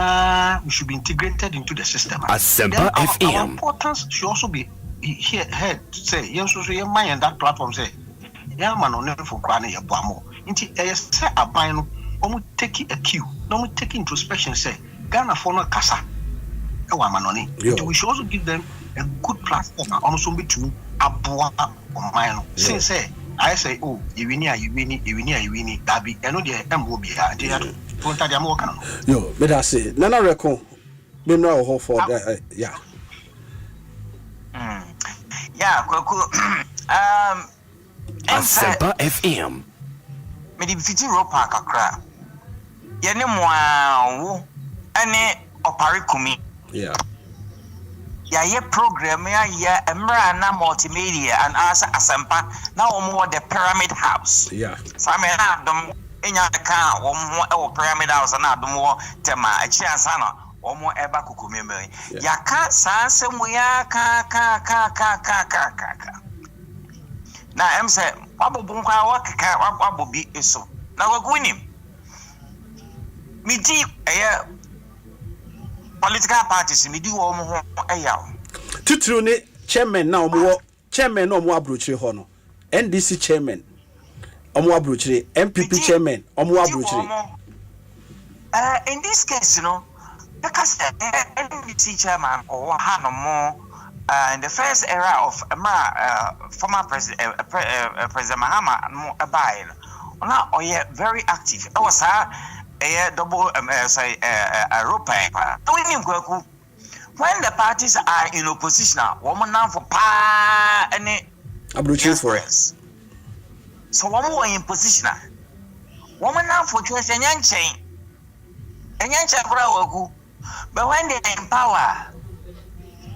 S11: we should be integrated into the system.
S13: Asempa FM.
S11: Our importance should also be heard say yes so your mind that platform say yeah man on for granted ya boamo nti say aban no omo take a cue no mo take introspection say Ghana for no kasa e wa manoni we should also give them a good platform also be to aboa oman no say I say oh you win dabi eno de embo bia de ya to ntade am work no
S1: yo me da say nana record me no ho for yeah.
S12: Yeah, Kwaku.
S13: Asempa FM.
S12: Me di fiti ropa kakra. Ye ne mo ane opare kumi.
S1: Yeah.
S12: Ya ye program ya emra na multimedia and asa Asempa na omo the Pyramid House.
S1: Yeah.
S12: Same na dom enya ka omo Pyramid House na dom wo tema achi ansana omo eba kukumeme yaka sanse mu ya ka na em say wabobun kwa wakaka wabobi eso na waguni midi political parties midi wo mo ho eya
S1: titru ne chairman na omo chairman na omo Abrokyire ho no NDC chairman omo Abrokyire MPP chairman omo Abrokyire
S12: in this case you know because NDC chairman or Hanomo in the first era of former President Mahama Abai, now very active. I was a double when the parties are in opposition, woman now for any
S1: Abrokyire.
S12: So one more in position. Woman now for choice and young chain. And young chain. But when they are in power,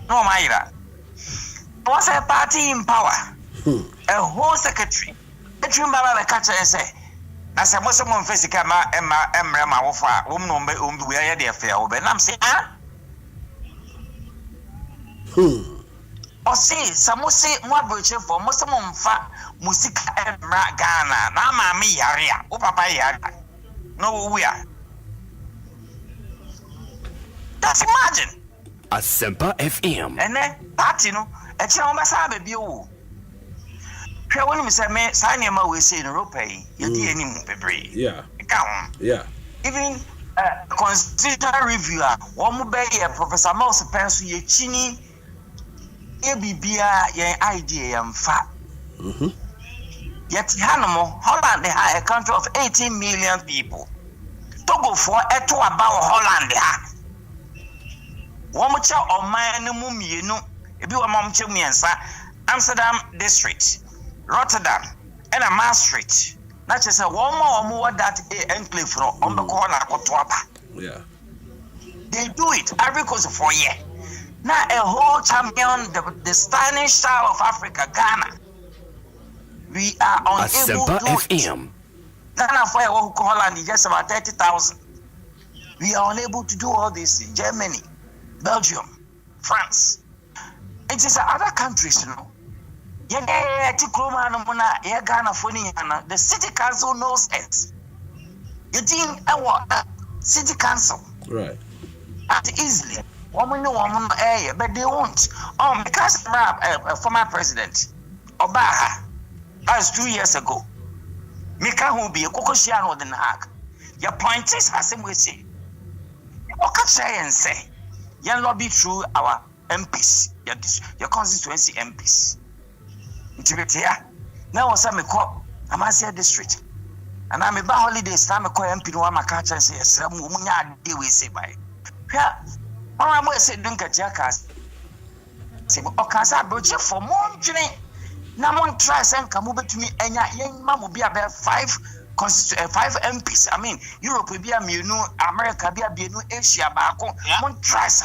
S12: no matter. Was a party in power, a whole secretary. Let you remember catch and say, as a Muslim face Emma Wafa, we are there fair over. And I'm saying, or see, some say more virtue for Muslim fat music Emma Ghana, Nama me area, Papa Yara. No, we are. That's imagine.
S13: Asempa FM.
S12: And then party no, a chama sabe bio. She when me say me sign my we say in Europe, you di any bebre.
S1: Yeah.
S12: Yeah. Even constitutional reviewer, one mo be Professor Mouse Pensu ye chini e bibia ye idea yam fa. Yet Hanomo, Holland they have a country of 18 million people. Togo for eto about Holland they have. Womucha oman no mumienu ebi wa momche miensa Amsterdam district, Rotterdam and Maastricht. Na chese womo that enclave no ombeko na kotoaba.
S1: Yeah.
S12: They do it every course of 4 years. Now a whole champion the stylish style of Africa, Ghana. We are unable to do
S13: FM.
S12: Ghana for Holland is just about 30,000. We are unable to do all this in Germany, Belgium, France. It is other countries, you know. The city council knows it. You think city council.
S1: Right.
S12: That easily. Woman no woman but they won't. Because a former president, Obaha, as 2 years ago. Mika who be a Kokoshiano than hack. Your point is as we say. Okay, say and say. You lobby through our MPs, your constituency MPs. Now, some call Amasia district. And I'm about holidays. I'm a call MP no I'm catch and say, some woman deal with say by. Yeah, I'm going to say, don't get jackass. Say, Okasa Abrokyire for more journey. Now, one tries and come over to me, and young man will be about 5 MPs. I mean, Europe will be a new, America be a new Asia, Bako. One tries,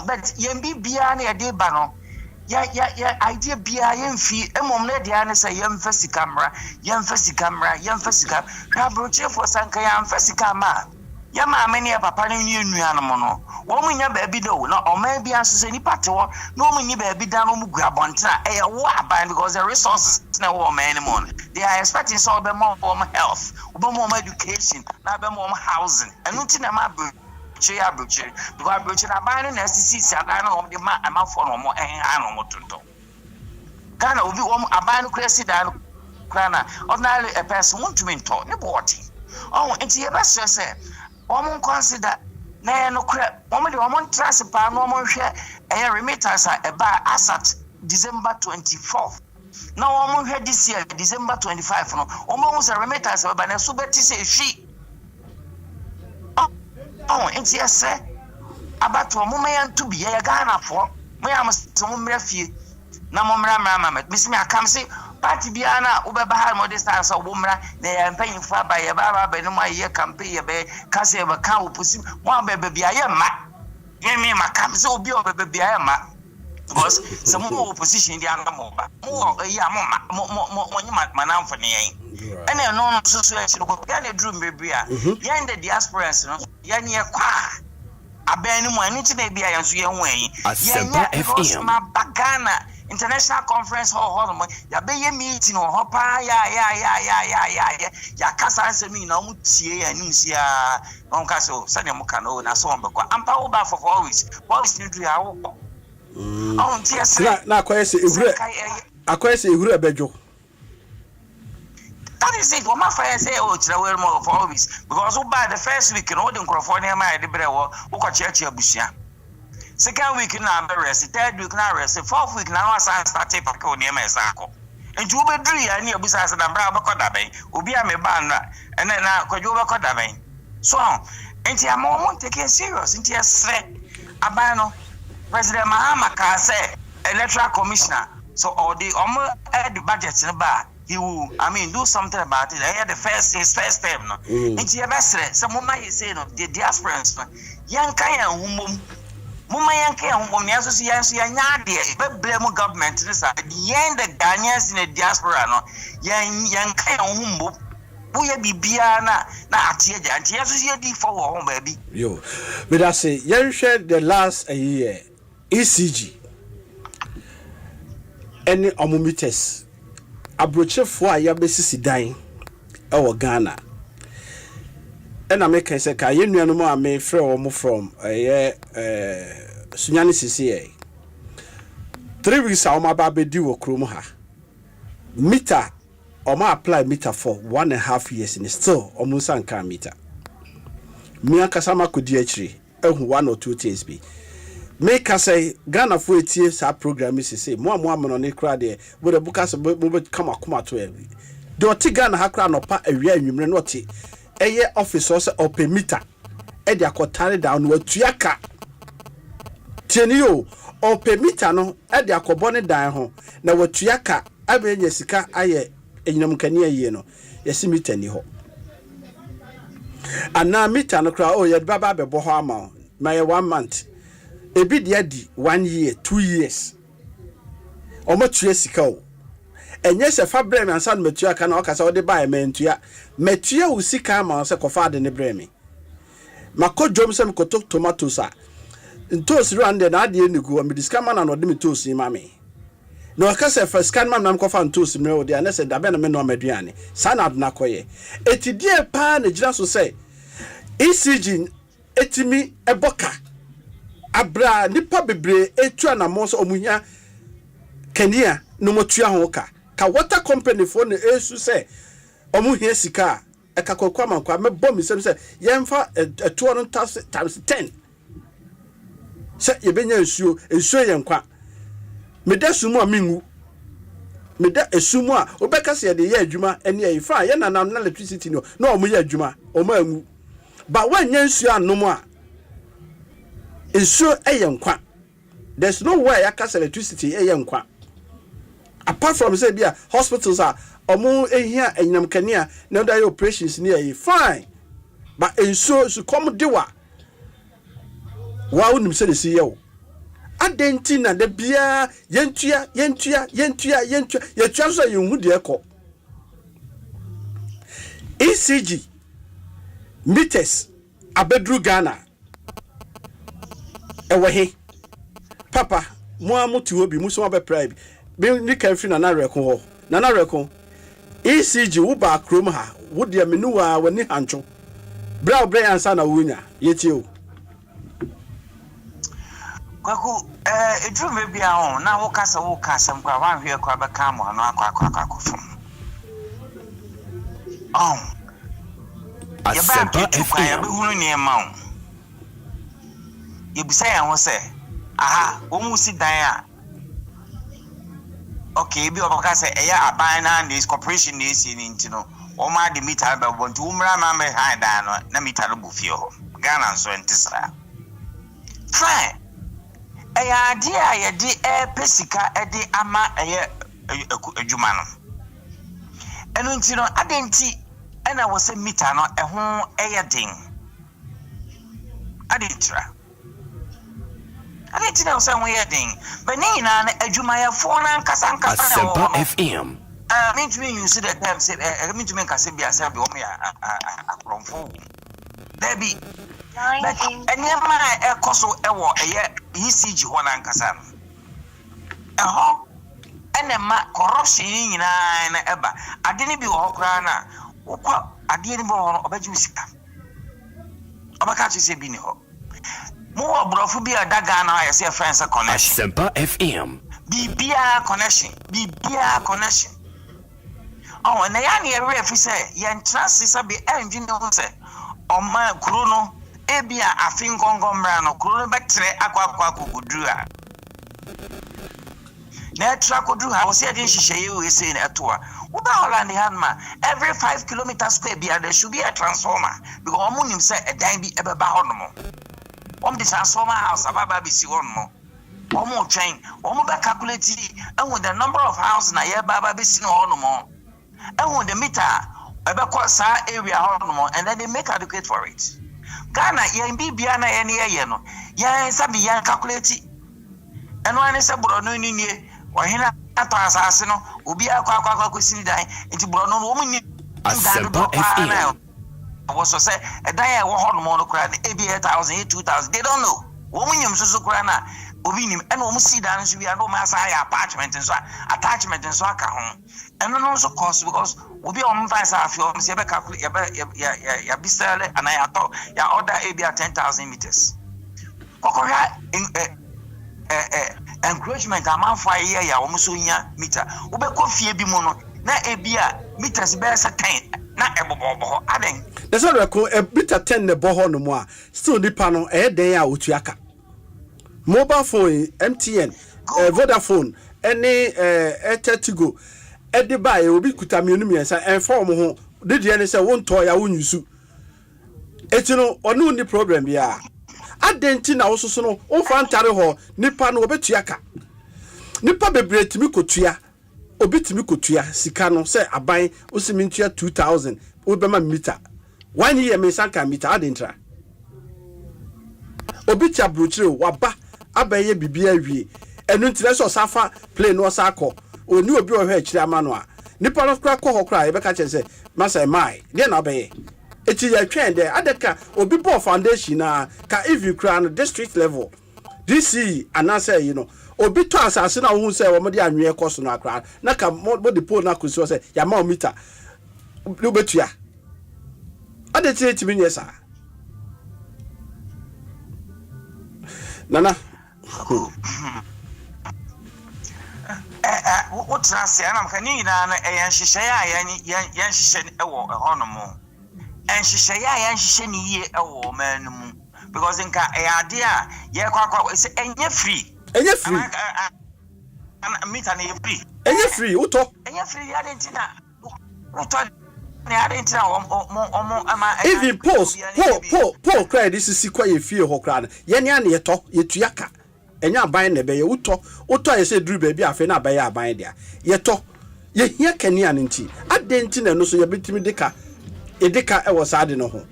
S12: but Yembi Biani a day bano. Yeah, idea BIM fee, a moment, Diana say, young Festi camera, Abrokyire for Sanka, young Festi camera. Yama many a papa new animal. Woman, your baby do, or maybe answers any pato, no many baby down grab on because the resources no man anymore. They are expecting so more health, more education, not more housing, and nothing about Abrokyire, because Abrokyire are buying SCC, and I know the man I'm for no more animal to do. Ghana will be a buying crazy down, Grana, ordinarily a person won't to talk, no body. It's your best, say. Woman consider no crap. Woman trust a normal share a remittance about asset December 24th. No woman had this year, December 25th. No woman was a remittance about a super say she. It's yes, sir. About a woman to be a Ghana for me. I must some refuse. No more, Miss me, I come say. Party Biana, Ubabahar modest as a woman, they are paying for by a barber, but no my year campaign, a bear, Cassie of a cow, pussy, one baby, I am ma. Yemi, my camp so be over baby, I am ma. Because some more opposition, the animal, more a yamma, more man for me. And a non association of Gany Dream baby, yan the diaspora, yan year qua. A benny, one inch may be a young way.
S13: Asempa FM.
S12: My bagana. International Conference Hall, ya be ye meeting or hopa, ya casa me no mutie and Nusia, on Casso, Sanamukano, and so on. I'm power back for always nuclear. Oh, yes,
S1: now, I question you, Bejo.
S12: That is it. What my friend say, oh, it's more for always because by the first week in Odin California, my Debrewa, who got church Busia. Second week now, rest. Third week now, rest. Fourth week now, I started back on the MSACO. And you be three, and you besides the Brava Codabe, Ubia me banna, and then now Kojuba Codabe. So, and you are more taking serious, and you say, Abano, President Mahama say, electoral commissioner. So, all the add the budgets in the bar. He will, do something about it. I had the first time, no. And you have some woman is saying, the diasporans, young Kaya, Mumma Yankee and Woman Association, but blame government. The end the Ghanaians in the diaspora, no, young Kaya, Buya Bibiana, Natia, and yes, for home, baby.
S1: Yo, but I say, you shared the last year ECG. Any omometers. Abrokyire for a yabesisi dan e Ghana. And I make say ka ye nuanu mo ame frɛ wo mo from Sunyani CCA. 3 weeks a ma ba bedi wo krom ha. Meter o ma apply meter for 1.5 years and still almost anka meter. Me akasa makodi akiri ehu 1 or 2 things be. Make us say Ghana for a program is say more on the crowd there with a book as a come to every. Do Tigana Hakra no pa a real human noti a year office also or pay meter. Edia cotari down with Tiaka Tenio or pay meter no Edia cobonne down home. Now what Tiaka I be Jessica aye in Yamkania yeno. Yes, meet any ho. And now meter no crowd oh yet Baba Bohama my 1 month. Ebi dia di 1 year 2 years omo tue sika o enye se fa brem ansan matua ka na okasa ode ba mentua matua wo sika ma se kofa de ne bremi makodwom se mkoto tomatoes a ntos rande na ade enigu o me diska ma na no de me tosi ma me no ka se first scan man nam kofa ntos me o de na se da be na me no maduane sana adna koye etidie pa na gira so se ECG etimi eboka abra nipa bebre etu anamo so omuhia kania no motua ho ka water company for na esu se omuhia sika eka Kwaku Amankwatia me bom se yemfa 200 times 10 se yebenya nsuo yenkwa meda sumu a mingu meda esumu a obeka se de ye adwuma ene ye fa ye nanam na electricity no na omo ye adwuma omo angu ba wanya nsuo anom a nsuo eyenkwa there's no way yakasa electricity eyenkwa apart from say bia hospitals are omo ehia enyam kania na da operations ni e fine but nsuo su come dewa wa unim se de si ye o adentina de bia yentua so yenhu de ekọ ECG meters abedru Ghana ewe papa mo amutu obi muso ma be pride bi ni kan fi na rekon ho na rekon ECG wo ba krom ha wo de menu wa wani hancho bra ansa na wonya yeti o
S12: Kwaku edru me bia ho na wo kasa mkwa wan hwe kwa be ka mo no akwa fom
S13: Asempa FM
S12: be hunu ne ma o yebisa ya ho se aha wo mu si dan a okay bi obaka se eya aban na this corporation na esi ni ntino o ma de meter be bontu umra ma me han dan no na meter no bu fie ho Ghana so entisra fine eya dia ye di pesika edi ama eye adwuma no enu ntino adenti ena wo se meter no eho eye den aditra adenti na wo se ho eye den bani na adwuma ye fo na nkasa
S13: Asempa FM
S12: me to me you see the time say me to me nkasa bia say be o me akromfo there be but anyama ekoso ewo eye ECG ho na nkasa no eho enema corruption nyina na eba ade ne bi wo kra na wokwa ade ne bi wo no obaji usika obaka chi se bi ni ho mo obrofo bi adaga na ya se friends connection
S13: Asempa FM
S12: bibia connection oh na ya ne ere fi se ye ntrase se bi envi ne ho se oma kuro no ebia afin gongomra no kuro no betre akwa kudura na tra kudura ha wose ade hihye we say na etoa wo ba Holland handma every 5 kilometers square bia there should be a transformer because omo nim say edan bi ebeba honomo the transformer house ababa bi si honomo omo twen omo be calculate and the number of houses na ye baba bi si no honomo and the meter ebekọ sa area honomo and then they make adequate for it Ghana yen bibia na yen ye no yen sabi yen calculate eno ane se bro no ni nie ohina ato asase no obi akwa kwesiri dan enti bro no wo munni
S13: Asempa FM
S12: was so say a day wo honomo no kra na ebi 8,000 2,000 they don't know wo munyim so kra na obi nim eno wo si dan so bia no ma sa ya attachment so aka ho eno no so cost because obi on find sa afi o se be calculate ya bisale and I thought ya order ebi 10,000 meters kokoya encouragement amount year ya wo so nya meter wo be kofie bi mu no na ebi a meters be 10 na ebobo aden
S1: the so reko meter 10 ne boho no mu a still nipa no den ya otuaka mobile phone MTN Vodafone any Tigo edi buy obi kuta mienu miensa inform ho de de ne se wonto ya wonyusu etino onu ni problem bia adenti na wososo no wo fantare ho nipa no obetuaka nipa bebre timi kotua obi timi kotua sika no se aban osimi ntua 2,000 obema meter 1 year me sanka meter adentra obi tia brochire waba abaye bibia wie enu ntire so safa play no sako oni obi ohwe akire amano a nipa no kra kɔ hɔ ebeka kyerɛ sɛ masa mai de na abaye eti ya twɛn de adaka obi bo foundation na ka if you kra no district level DC and I say, obi to asase na wo say wo mo de anwe ekoso no akra na ka mo de pole na kuso say ya ma meter no betua ade tie timi nye sa nana
S12: what trans ya na mkani na yan hihye ya yan hihye ewo ehono mo en hihye ya yan hihye ni ye ewo manum because nka ade a ye kwakwa say enye free meter na free
S1: enye free uto
S12: enye free ya dentina uto na ya dentina omo ama
S1: even Paul cry this is kwa ye fie ho kra na ye ne ane yeto yetuaka enya aban na be ye uto ye se duru ba bi afi na aban aban dia yeto ye hia kani ane nti adenti na no so ye betimi deka edeka e wo saade no ho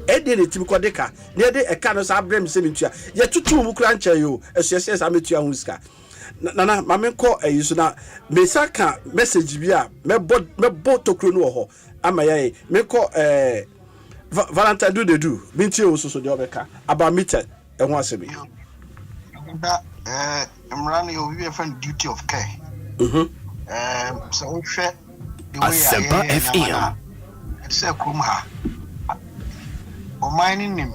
S1: ede ne timi kodeka na ede eka no sa brem se metua ye tutu mu kra ncha yo esuese sa metua hu ska na mamenko ayiso na mesaka message bi a mebo tokro no ho ama yae meko Valentine do binti o so de obeka about meter e ho asemi
S11: that Imran you be a friend duty of care so we share the way
S13: Asempa FM
S11: it's a kumha o mining him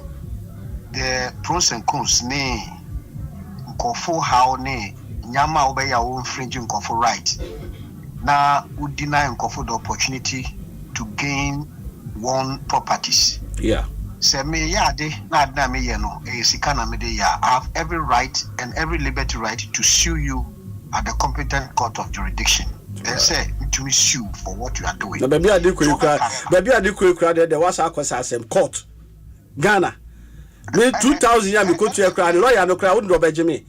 S11: the pros and cons ne nkofo how ne nyama obeya wo infringing nkofo right na would deny nkofo the opportunity to gain one properties say me yade na me ye no e sika na me de ya I have every right and every liberty right to sue you at the competent court of jurisdiction and say to sue for what you are doing
S1: na baby ade kura there was akwasa asem court Ghana me 2000 ya me ko to kura the lawyer no kura wo ndo beje me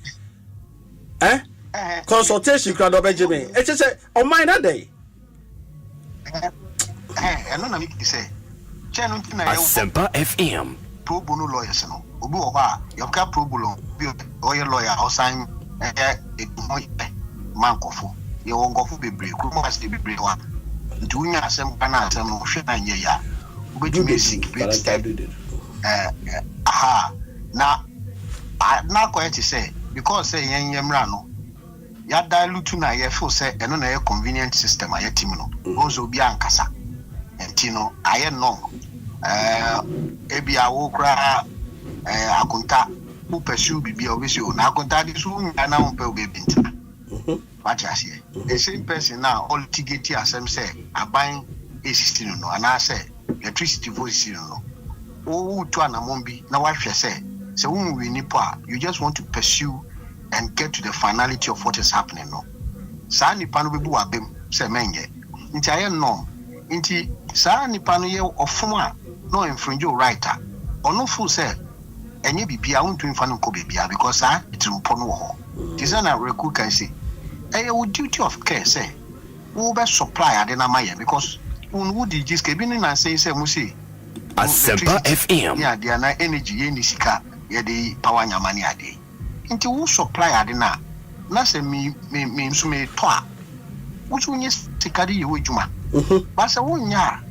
S1: consultation kura do beje me e say on mine that day
S11: no na me say chenu ntina
S13: Asempa FM
S11: pro bono lawyers no obi wo ba yoka pro bono bi oye lawyer outside mankofo ye wongofo bebre kuma as bebre wa ntunya asem kana asem no hwe na nye ya obetumi seek great step na ko say because say yen yemra no ya dilute na ye feel say eno na ye convenient system aye team no onzo bi ankasa entino aye no ebi awo kra Akonta who pursue bibi obviously na Akonta this who na umpe obebi nta what you say the same person now all tigeti asem say aban A16 no and I say electricity voice no o to anamombi na wahwe say who we nipa you just want to pursue and get to the finality of what is happening no sa nipa no bebu abem say menye nti aye no nti sa nipa no ye ofom a no infringe your right ono fu say enye bibia wonto mfa no ko bibia because itimpo no ho tisana reku kan say would duty of care say who be supply ade na maye because who would just ke bi na say musi
S13: Asempa FM
S11: ya dia na energy ye ni sika ye de power nyamani ade nti who supply ade na say me so me to a wuchu nye sika de ye wejuma ba say wonya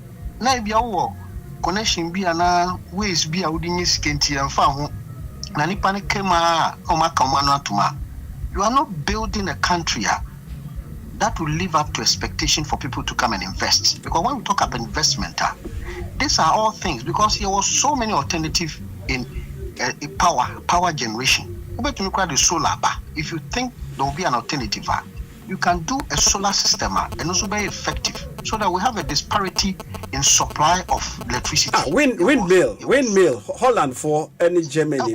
S11: na bia wo connection bi ana ways bi a wodi nye sika nti amfa ho na nipa ne kema o maka o manu atuma. You are not building a country that will live up to expectation for people to come and invest. Because when we talk about investment, these are all things because there was so many alternatives in power generation. The solar bar. If you think there will be an alternative, you can do a solar system and also very effective, so that we have a disparity in supply of electricity.
S1: Windmill. Holland for any Germany.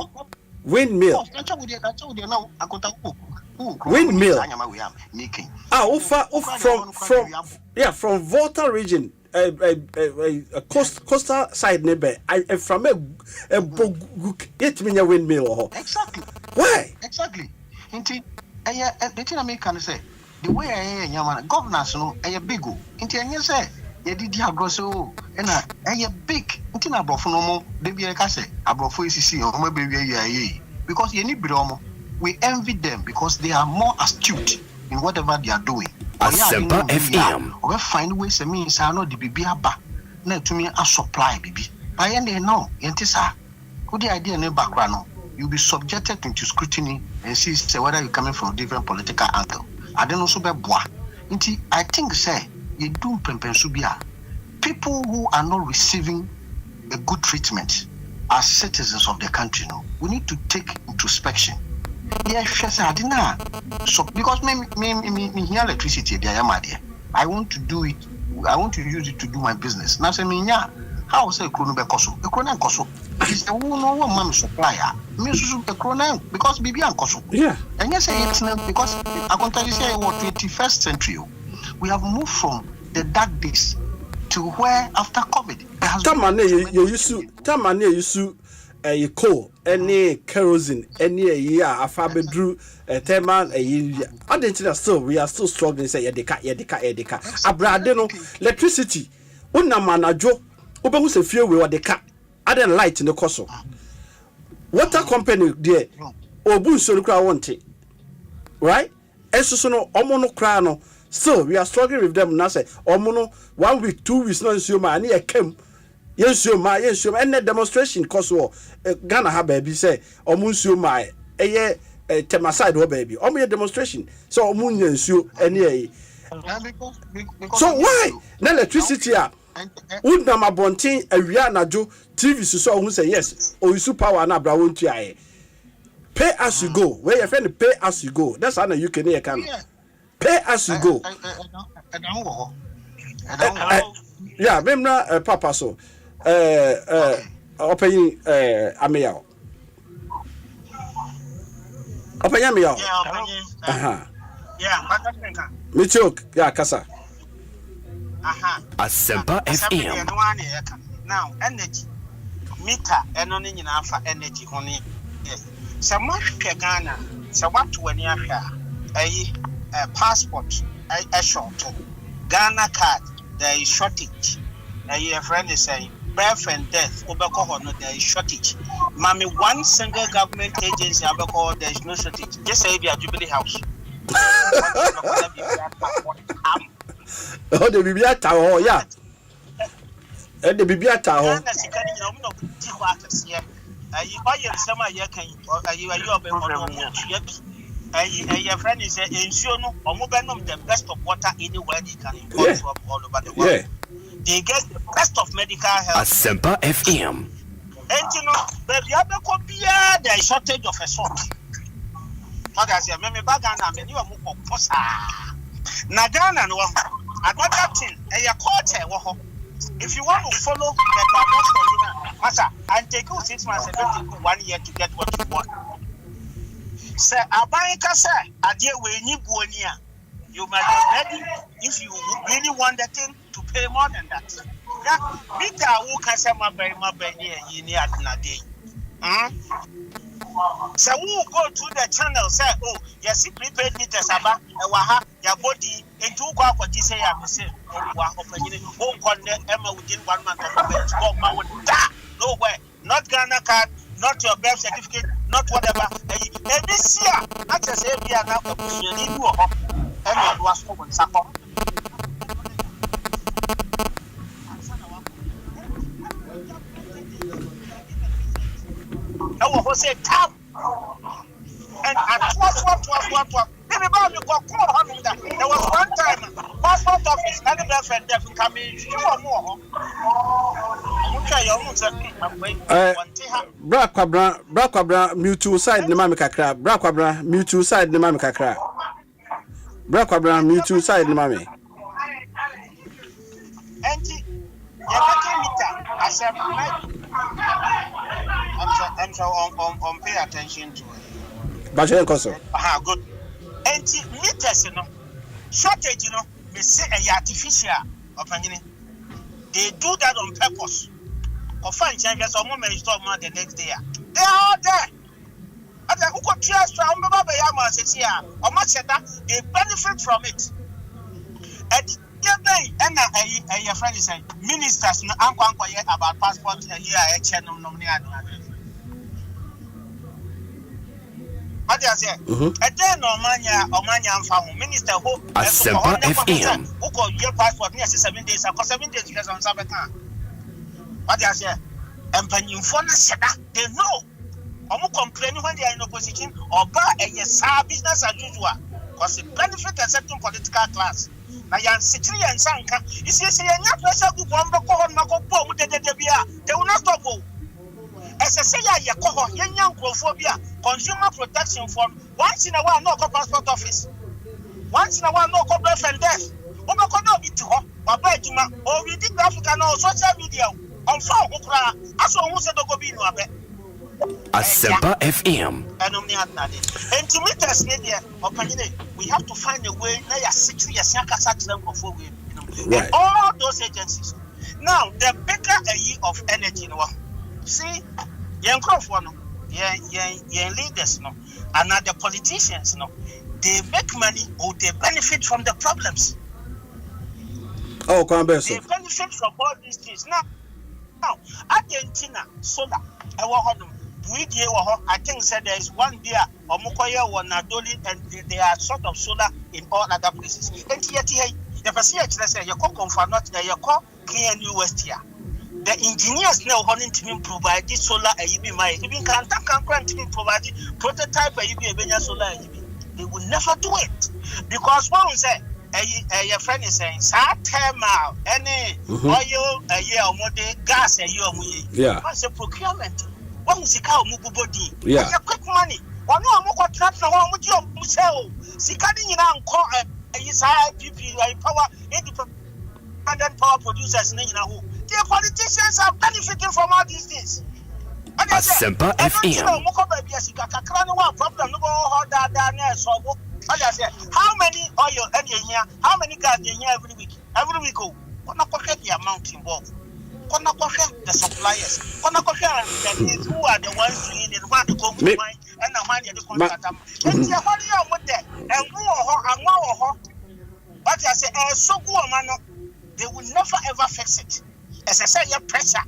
S1: Windmill. Windmill. From Volta region, a coastal side neighbor. From a windmill.
S11: Exactly.
S1: Why?
S11: Exactly. The thing I can say, the way I am, governance, no, a big go. Inti say, you did your grosso, and a big. Inti na brofo no mo, de bi eka say, abrofo isisi o mo be ye because you need bromo. We envy them because they are more astute in whatever they are doing.
S13: Asempa FM.
S11: We find ways to mean say no the bibi aba na to me a supply bibi. By end no, yenti sa. Good idea ne background no. you'll be subjected to scrutiny and see say whether you're coming from a different political angle. I don't know so be boa. I think say you do pempensubia. People who are not receiving a good treatment as citizens of the country, no, we need to take introspection. Yes, I didn't know. So because me here electricity, I want to do it. I want to use it to do my business. Now say me how say krono be koso? E krono koso. Is the one man supplier. Me so e krono because bibi an koso.
S1: Yeah.
S11: And yes, it's not because Akonta say what 21st century. We have moved from the dark days to where after COVID.
S1: Tamane you use coal, any kerosene, any year afa bedru thermal year. Still we are still struggling say yedeka. Abrade no electricity. Una manajo obehu se fie we odeka. Aden light in the koso. Water company there obu so no kra wonte. Right? Eso no omo no kra no. Still we are struggling with them now say omo no 1 week 2 weeks no nsuo ma ani ekem. Yes, and the demonstration cause Ghana have baby say omunsuo ma tema side ho baby. Omo demonstration so omunsuo any. So why? Na electricity would na mabontin awia najo TV so who say yes or you power na bra won't you pay as you go. Where your friend pay as you go. That's how you can pay as you go. Yeah, memna papa so open ameyao. Open ameyao.
S10: Yeah,
S1: Michok, yeah, kasa.
S13: Asempa FM.
S10: Now, energy meter and on in alpha energy honey. Some much Ghana, so what to any a passport, a short Ghana card, there is shortage. A friend is saying birth and death, Obaco, there is shortage. Mammy, one single government agency, Abaco, there is no shortage. Just say the Jubilee House.
S1: Oh, the Bibiata, oh, yeah. And the Bibiata, oh.
S10: You buy your summer, you can, you are your friend is insurance or Mubanum, the best of water anywhere they can import from all over the world.
S1: Yeah.
S10: They get the best of medical health.
S13: Asempa FM.
S10: And you know, baby, there is shortage of a sort. What I say, maybe Bagana, and you are more posa. Nagana, another thing, a quarter. If you want to follow the Bible, master, and take you 6 months and don't take 1 year to get what you want. Sir, Abanka, sir, a dear way you go near. You might be ready if you really want the thing to pay more than that. That Mita who can say my baby in the day. So who go to the channel say, oh, yes, prepaid meters about your body into what you say. I'm saying, oh, Emma within 1 month of the nowhere, not Ghana card, not your birth certificate, not whatever. And this year, not just every year now, you need to Emma was open support. I will say tap and at what maybe about you got 400 that there was one time passport office and the girlfriend there coming two more. Okay, you almost
S1: Brakwabra mutual side the mami kakra. Brakwabra mutual side the mami kakra. Brakwabra mutual side the mami.
S10: I'm so on pay attention to it.
S1: But you also.
S10: Good. And meters, you know, shortage, you know, they say a artificial opinion. They do that on purpose. Or find changes or moment store the next day. They are all there. And the Uko strong Yama says here, or much that they benefit from it. And and your friend is saying, ministers no ankwaya about passport a year a channel nomination. What I say? A day no mania family minister who
S13: Asempa FM.
S10: Who call your passport near 7 days, or 7 days because on Sabbath. What I say? And when you phone they know. complain when they are in opposition or business as usual because it benefit a certain political class. Now you city and sanka. You see, you're pressure group they will not stop. As I say, young consumer protection fund. Once in a while, no passport office. Once in a while, no birth and death. Or we did Africa no social media on phone. As one who said to go be no abe.
S13: Asempa FM.
S10: And to meet us, we have to find a way. And all those agencies. Now, the bigger of energy, see, young leaders, and the politicians, they make money or they benefit from the problems.
S1: Oh,
S10: they benefit from all these things. Now, Argentina, solar, I think said there is one there, Omukoya or Nadoli, and they are sort of solar in all other places. And yet, the facility say you call for not you call KNU West here. The engineers now wanting to provide this solar even can provide prototype solar. They will never do it because one say your friend is saying thermal any oil gas what's the procurement. One is a body. Yeah. Quick money. One more trap for one with your sell. Sikadi in Anko is IPP power independent power producers. The politicians are benefiting from all these things.
S13: Asempa FM.
S10: How many oil and here? How many gas in here every week? Every week, the amount involved. The suppliers, who are the ones doing it, want to go with mine and the money the contract. And you are with that, and who but I say, so good, they will never ever fix it. As I say, your pressure,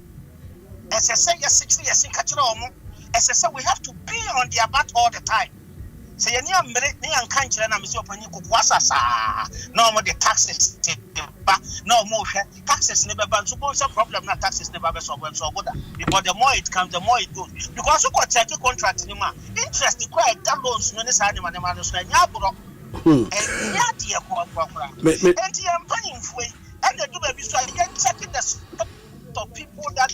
S10: as I say, your 60 years in Katroma, as I say, we have to be on their back all the time. So you near and country and I'm so upon you no more the taxes, no more taxes never ban. Suppose a problem, not taxes never be so well so good. Because the more it comes, the more it goes. Because you got check a contract in interest quiet that loans when it's animal and yabro. And yet, dear, and I'm paying for it. And they do baby so I can check the of people that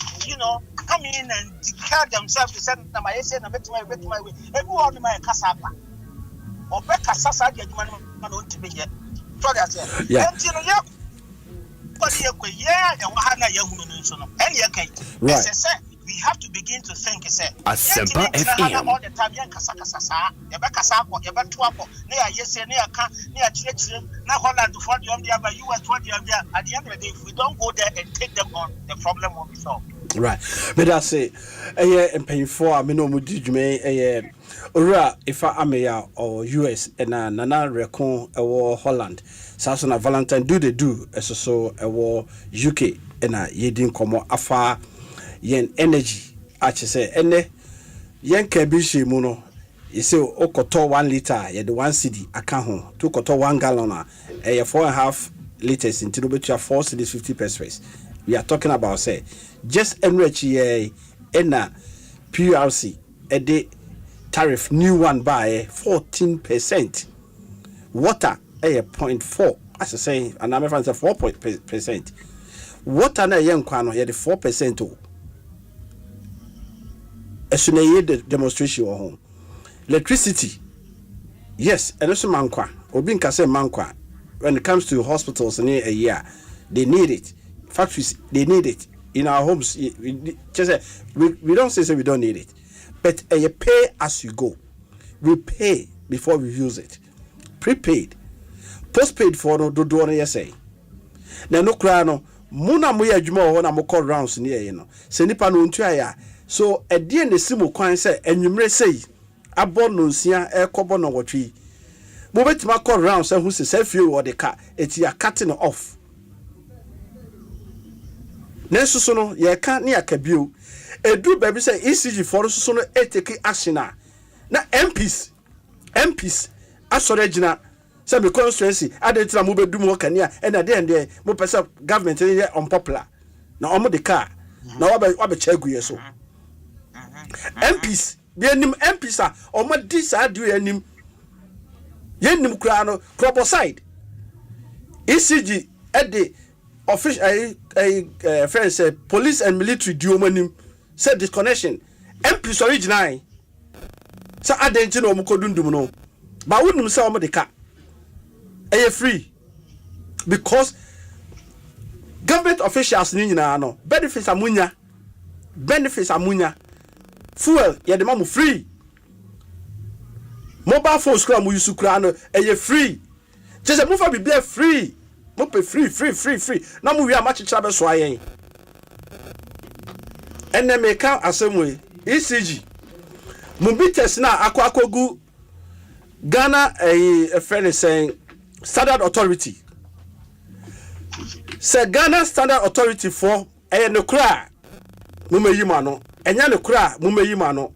S10: come in and declare themselves to send them my way. Everyone my casapa. Or back a sasa get money to be yet. So that's it. Yeah. And right. We have to begin to think.
S13: Asempa FM.
S10: All the time, at the end of the day, if we don't go there and take them on, the problem will be solved.
S1: Right. But I say, and paying for a minimum may Ura if I am or US and Nana Recon or Holland. Sasona Valentine do they do as so a war UK and a Yedin Nkomo afa yen energy. I say, ene yen kebishi muno. You say, okoto 1 liter, ye the 1 cedi, akaho, 2 koto 1 gallon, 4.5 liters into the 4 cedis 50 pesos. We are talking about say just enrich ye ena PRC a day tariff new one by 14%. Water a 0.4 as I say, and I'm friends 4%. Water na yen kwano ye the 4% o. As soon as the demonstration or home. Electricity, yes, and also mankwa. Obin kase mankwa. When it comes to hospitals near a year, they need it. Factories, they need it. In our homes, we don't say we don't need it, but you pay as you go. We pay before we use it. Prepaid, postpaid for no do say. Now no crano. Muna moya juma ho na mo call rounds near Se nipa no ntua ya. So e die ne simu kwan say enwumre sei. Abon no nsia e kobo no wotwi. Mo betima call rounds who say fie wo de ka eti ya cutting off. Nenso so no ye ka ne akabio. Edu baby say ECG for so no e take action na MPs asore gina say me constituency adentra mo bedu mo kania e na de mo pesa government dey unpopular na omo de car na wa be chagu yeso MPs bi anim MPs o ma di sa adu anim yenim kura no proposide ECG at the official friends say police and military duomanim said disconnection MPs original so adentin o mkodundum no ba wonum say o mo de ka free because government officials ni nyina no benefits amunya fuel ye de mamu free mobile phones kra mu yusu kra no free just move for be free mo pay free na mu wi amachichira be so ayen enne me ka asemwe ECG mu bites na akwakogu Ghana a friend is saying Standard Authority say Ghana Standard Authority for no kra mu meyima no enya no kra mu meyima no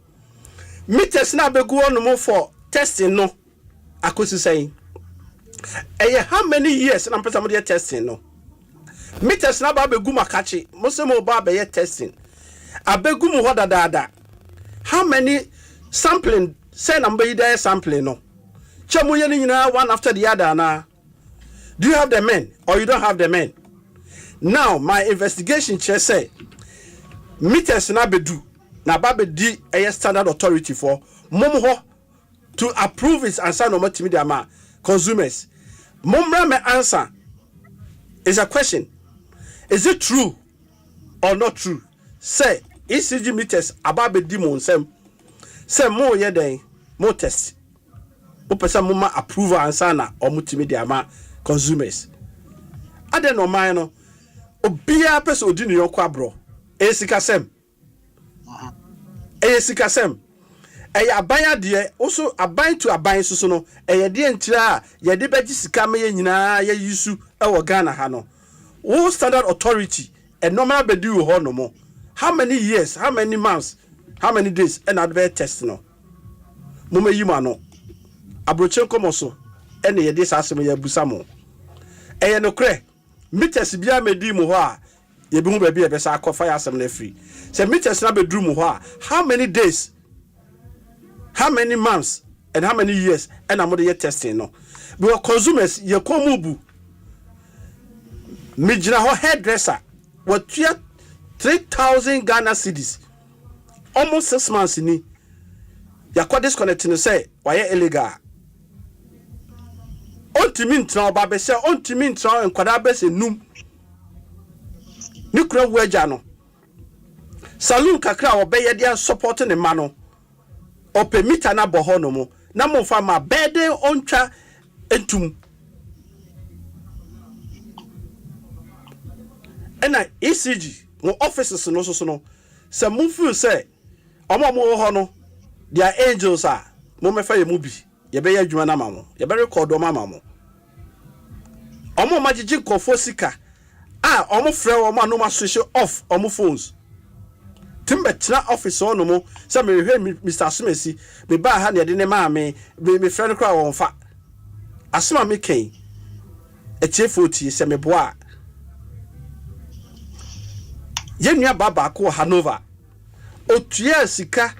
S1: meters na begu on for testing no akosi saying how many years na pesa mo dey testing no meters na ba begu makachi mo se mo ba be testing abegu mu hoda dada how many sampling say na be there sampling no chemu ye ni one after the other na do you have the men or you don't have the men now my investigation chair say meters na bedu na ba be di Standard Authority for mom ho to approve it and sign on multimedia consumers. Mumra me answer is a question. Is it true or not true? Say ECG meters about be demon say more ye den more test. Opesa muma approval and sign or multimedia consumers. Ade no man no obia pese odi no yakwa bro. Esikasem. Esikasem. Abanya de also aban to aban so no de ntira ye de beji sika me nyina ye yusu e Ghana ha no wo Standard Authority and normal be do ho no mo how many years how many months how many days and advert test no mo mayima no Abrokyire Nkomo so ene ye de sasem ye busa mo no kre meters bia medi mo ho a ye bi hu ba bi e be sa akọ fire asem na free say meters na be dru mo ho a how many days how many months and how many years and I'm going to testing no because consumers ye komubu mijina ho hairdresser what 3,000 Ghana cedis almost 6 months ni yakwa disconnect no say why illegal ontimi ntra oba be say ontimi ntra enkwada be say num ni kura waja no saloon kakra obeye dia supporting the man no ope mita na boho no mo na mo fa ma bede ontwa entum ena ECG mo offices no so no se mo feel say omo ho no their angels are mo me fa ye mu bi ye be ya adwuma na ma mo ye be record o ma mo omo magigi kofo sika omo frɛ o ma no ma switch off omo phones timbe tina office on mo say me hwe Mr. Asumesi me ba ha ne de ne ma me friend kra won fa asoma me ken etiefoti say me boa yenua baba ko Hanover otua sika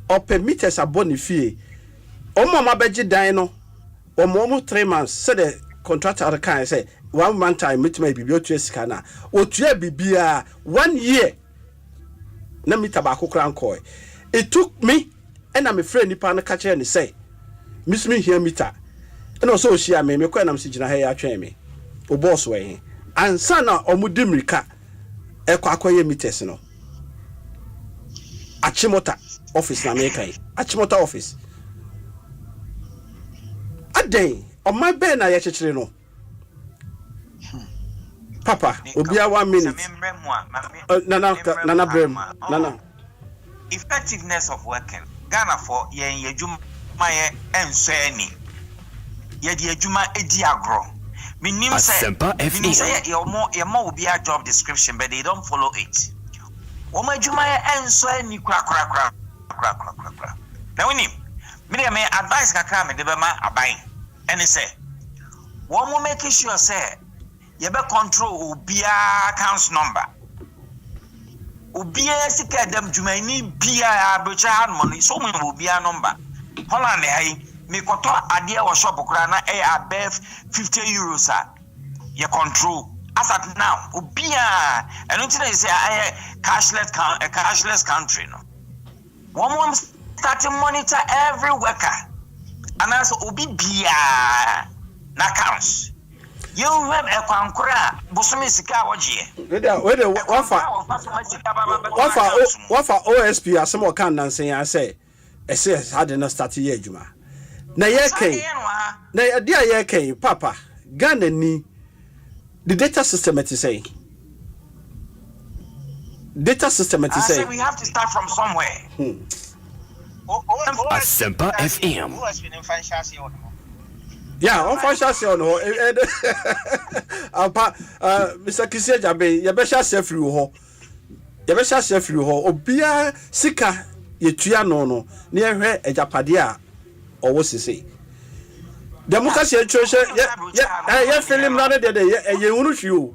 S1: ope meters aboni fie omo ma beji dan no omo 3 months say the contractor can say 1 month time metima bibi otua sika na otua bibia 1 year na mita ba kokran koy it took me and I'm a friend nipa na catch and say miss me here meter and also she me kwa na msijina he atwen me o boss we ansa na omudimrika e kwa akoye meters no Achimota office na me kai Achimota office aden on my bed na ye chechire no Papa, obia 1 minute. Nana Brem. Nana.
S12: Effectiveness of working. Ghana for ye juma ye enseni. Ye di juma edi agro. Minim say ye more be a job description but they don't follow it. Oma juma ye enseni kra. Now we need me advice kakra me de be ma aban. And say one more making sure say you be control obia accounts number. Ubia sika dem jumani bia Abrokyire Nkomo so mu ubia number. Holland hey me koto ade wa shop kura na above 50 euros your control. As at now, ubia and until they say cashless country no. One starting monitor every worker. And as obi bia na counts. You have a kwankura busumi sika waje.
S1: Whether what for OSP as some can nansen I say had not started here juma. Na ye ken. Na dia ye ken papa. Ghana ni the data system it is saying. Data system it is saying.
S12: We have to start from somewhere.
S13: Asempa FM.
S1: Yeah, on fashion say on Mr. Kisia Jabe, you better say free ho. You better say free ho. Obia sika ye tua no near hwe ejapadea or what you say. Democracy treasure yeah film rather than ye unu hwe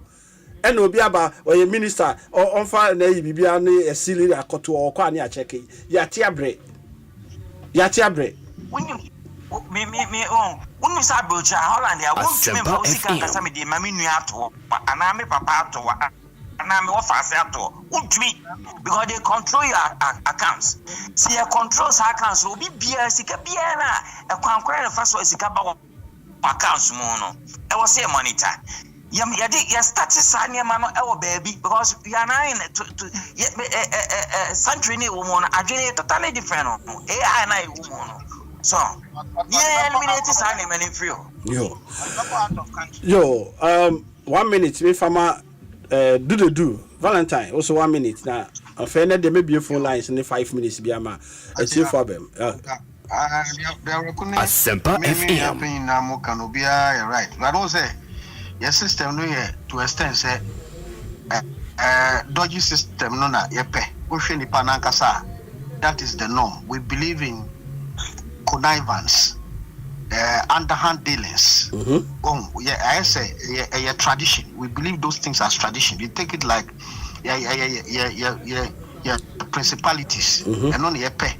S1: and obi aba or ye minister or on fa na bibia na e sili akoto or kwa na check ya tiabre
S12: me when you say Abrokyire Holland ya won't remember o sika kasa me de mami nu ato ana me papa ato ana me office ato untumi because they control your accounts see your controls accounts obi bia sika bia na e kwankora na fa so sika ba accounts mu no e was say monitor ya start sanya ma no e wo baby because you are nine to century ni wo mo no adwene totally different no AI na e wo mo no. So, yeah, eliminate this animal in free.
S1: Yo, 1 minute. If I'm do Valentine also 1 minute now. Offended there may be a phone lines in the 5 minutes. Be a man. It's your problem.
S13: Asempa FM.
S11: Right. But I don't say your system no here to extend say dodgy system no na yepe. Osheni panankasa. That is the norm. We believe in connivance, underhand dealings. I say a tradition. We believe those things as tradition. You take it like principalities. And on yepe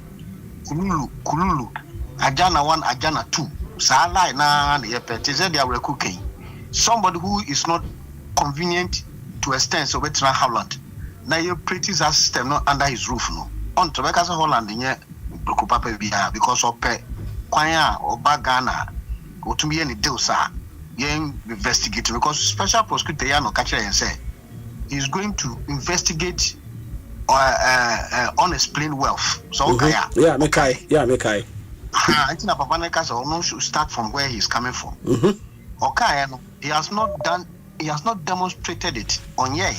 S11: kululu ajana 1 ajana 2 sala na yepe teze dia we cooking. Somebody who is not convenient to extend so better Holland. Now you pretty system not under his roof no. On to make us Holland nye because of kwanya or bagana or to me any deal sir investigate because special prosecutor no catch and say he's going to investigate unexplained wealth so okay
S1: mekai
S11: I think papa neka so no should start from where he's coming from okay he has not demonstrated it on ye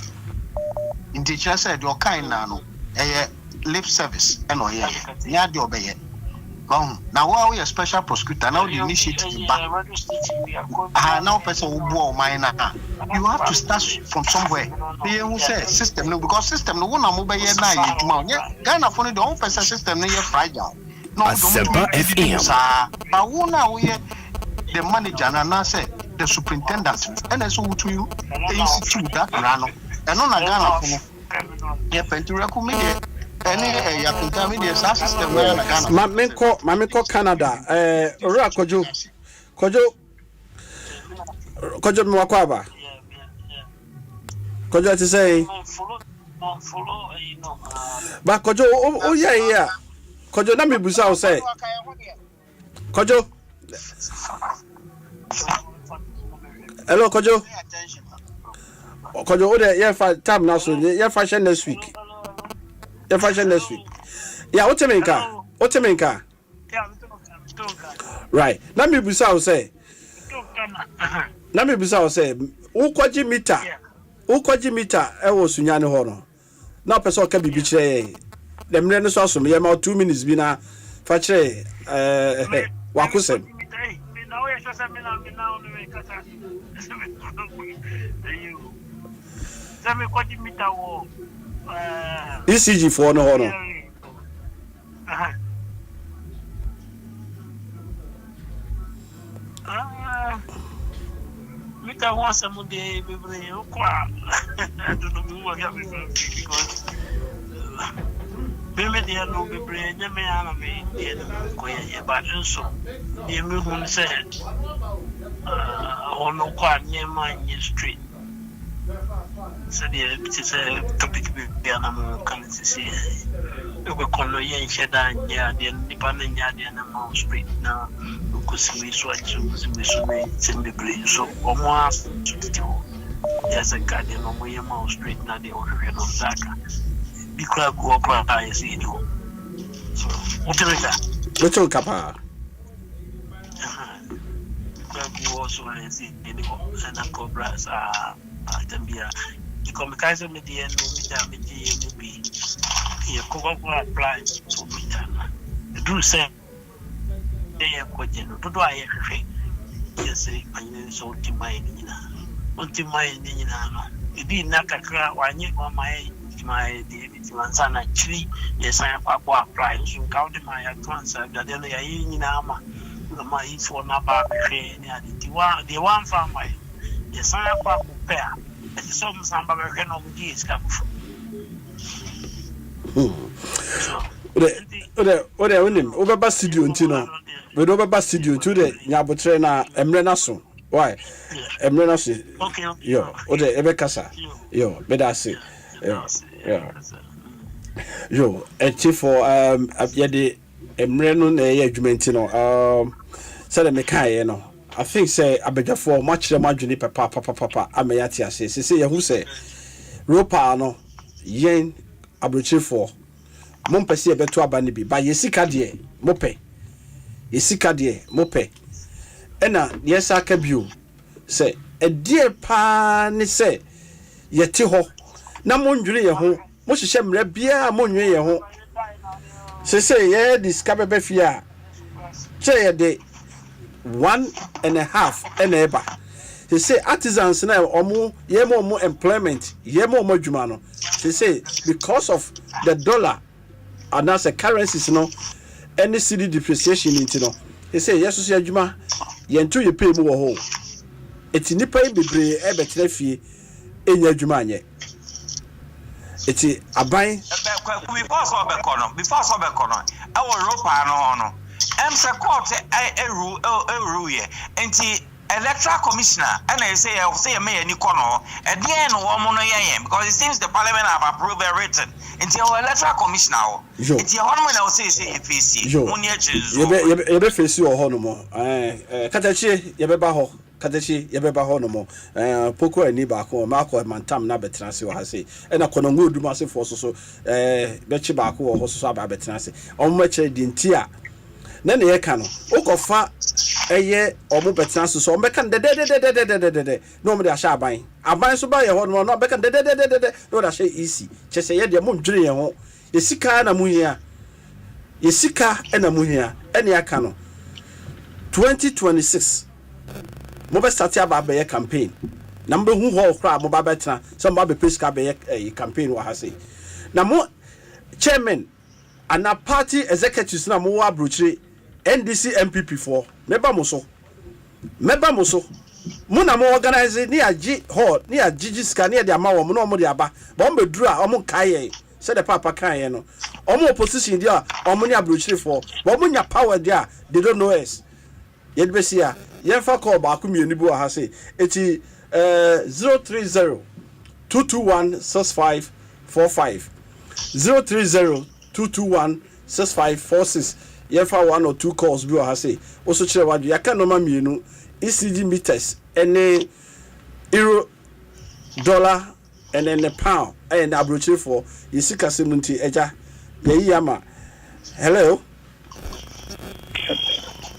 S11: in teacher said okay no lip service and yeah the obey now why we a special prosecutor now the initiative now person who minor you have to start from somewhere who say system no because system no one mobile na Ghana for the own person system no fragile no
S13: Asempa FM
S11: but who now we the manager and say the superintendent and so to you the institute that run and on Ghana for yeah to recommend any Akonta me the system where na Ghana
S1: Mameko Canada ora kojo me wakwaba kojo ti say ba kojo o yeah kojo na me busa o say kojo hello kojo o de yeah for time now so yeah fashion next week. Yeah, what you mean, car? Right. Let me be so say. Ukwaji meter, I was Sunyani Hono. Now, person can be betrayed. The men is also me about 2 minutes. Bina Fache, Wakusem. ECG for no honor.
S14: Mita once a day, I don't know what happened because Maybe they are no be brain, you may have me, but also, the moon said, on no quite near my street. So it is a topic we are can see. You will call a shed and yard and depending yard and amount street now. Because we swatch in the brain. So, almost there's a guardian on my mouth street now, the order of Zaka. The club go up, I see you. So, what is that?
S1: Little Kappa.
S14: The club go also, I see, and the cobras are at the beer. The communication with the end of the MB. Here, Coca-Cola apply to me. The Drew said, they are quite general. Do I agree? Yes, I so to my until my Indiana. It did not a crowd when you on my son actually. Yes, I have apply. So counting my accounts. I've done a in armor. My for Naba, the one from my. Yes, I have a pair. And some American of these come from.
S1: Ode wonim obeba studio ntino we do obeba studio to the nyabotre na emre na so why emre na so yo ode ebe kasa yo be da se yo echi for ye de emre no na ye adwuma ntino say me kai no I think say abedjafo mo akire mo adwene papa ameyati ase say ye hu say ropa no yen Abrokyire for mompese e beto aba ne bi ba yesika de mope yesika de mope ena yesa aka bio se edie pa ne se yete ho na mondwire ye ho mo hihye mra bia monwe ye ho se ye discover be fia che ye de 1.5 eneba say artisans na omo ye mo employment ye mo adwuma no say because of the dollar and as a currencies no any city depreciation into no they say yes so adwuma ye nto ye pay mu wo ho eti nipa bebre e betre fie enya adwuma anye eti aban
S12: before so be kono e wo ropa no em se court eru ye enti electoral commissioner and I say me any corner at the end woman because it seems the parliament have approved everything until electoral commissioner it's your one will say face
S1: you be face you ho no mo katachi ye beba ho katachi ye beba ho no mo poko ani ba ko ma ko mantam na betena se wa se e na kono ngodu ma se fo so be chi ba ko ho so aba betena se o mo kire di ntia na ne ye ka no okofa eye omo betan so omo kan de no mo de ahya aban so ba ye ho no no be kan de no da hye easy chese ye de mo ndwire ye ho yesika na muhia yesika na muhia ene aka no 2026 mo be start aba be ye campaign na mo be hu ho kra mo ba betena so mo ba be pesika be ye campaign wa ha sei na mo chairman and a party executives na mo wa Abrokyire NDC MPP for meba moso mo na mo organize ni agi hall ni agigi ska ni de amawo mo no mo de aba ba mo beduru a mo kaye se de papa kaye no omo opposition dia omo ni Abrokyire for ba mo nya power dia they don't know us ye de besia ye fa call ba ko mienu bi wa ha say eti 030 221 6545 030 221 6546 yefa 1 or 2 calls bi o ha say oso kire wadu yaka no ma mienu ECG meters ene euro dollar and then the pound and Abrokyire for yesika semunti eja yeyi ama hello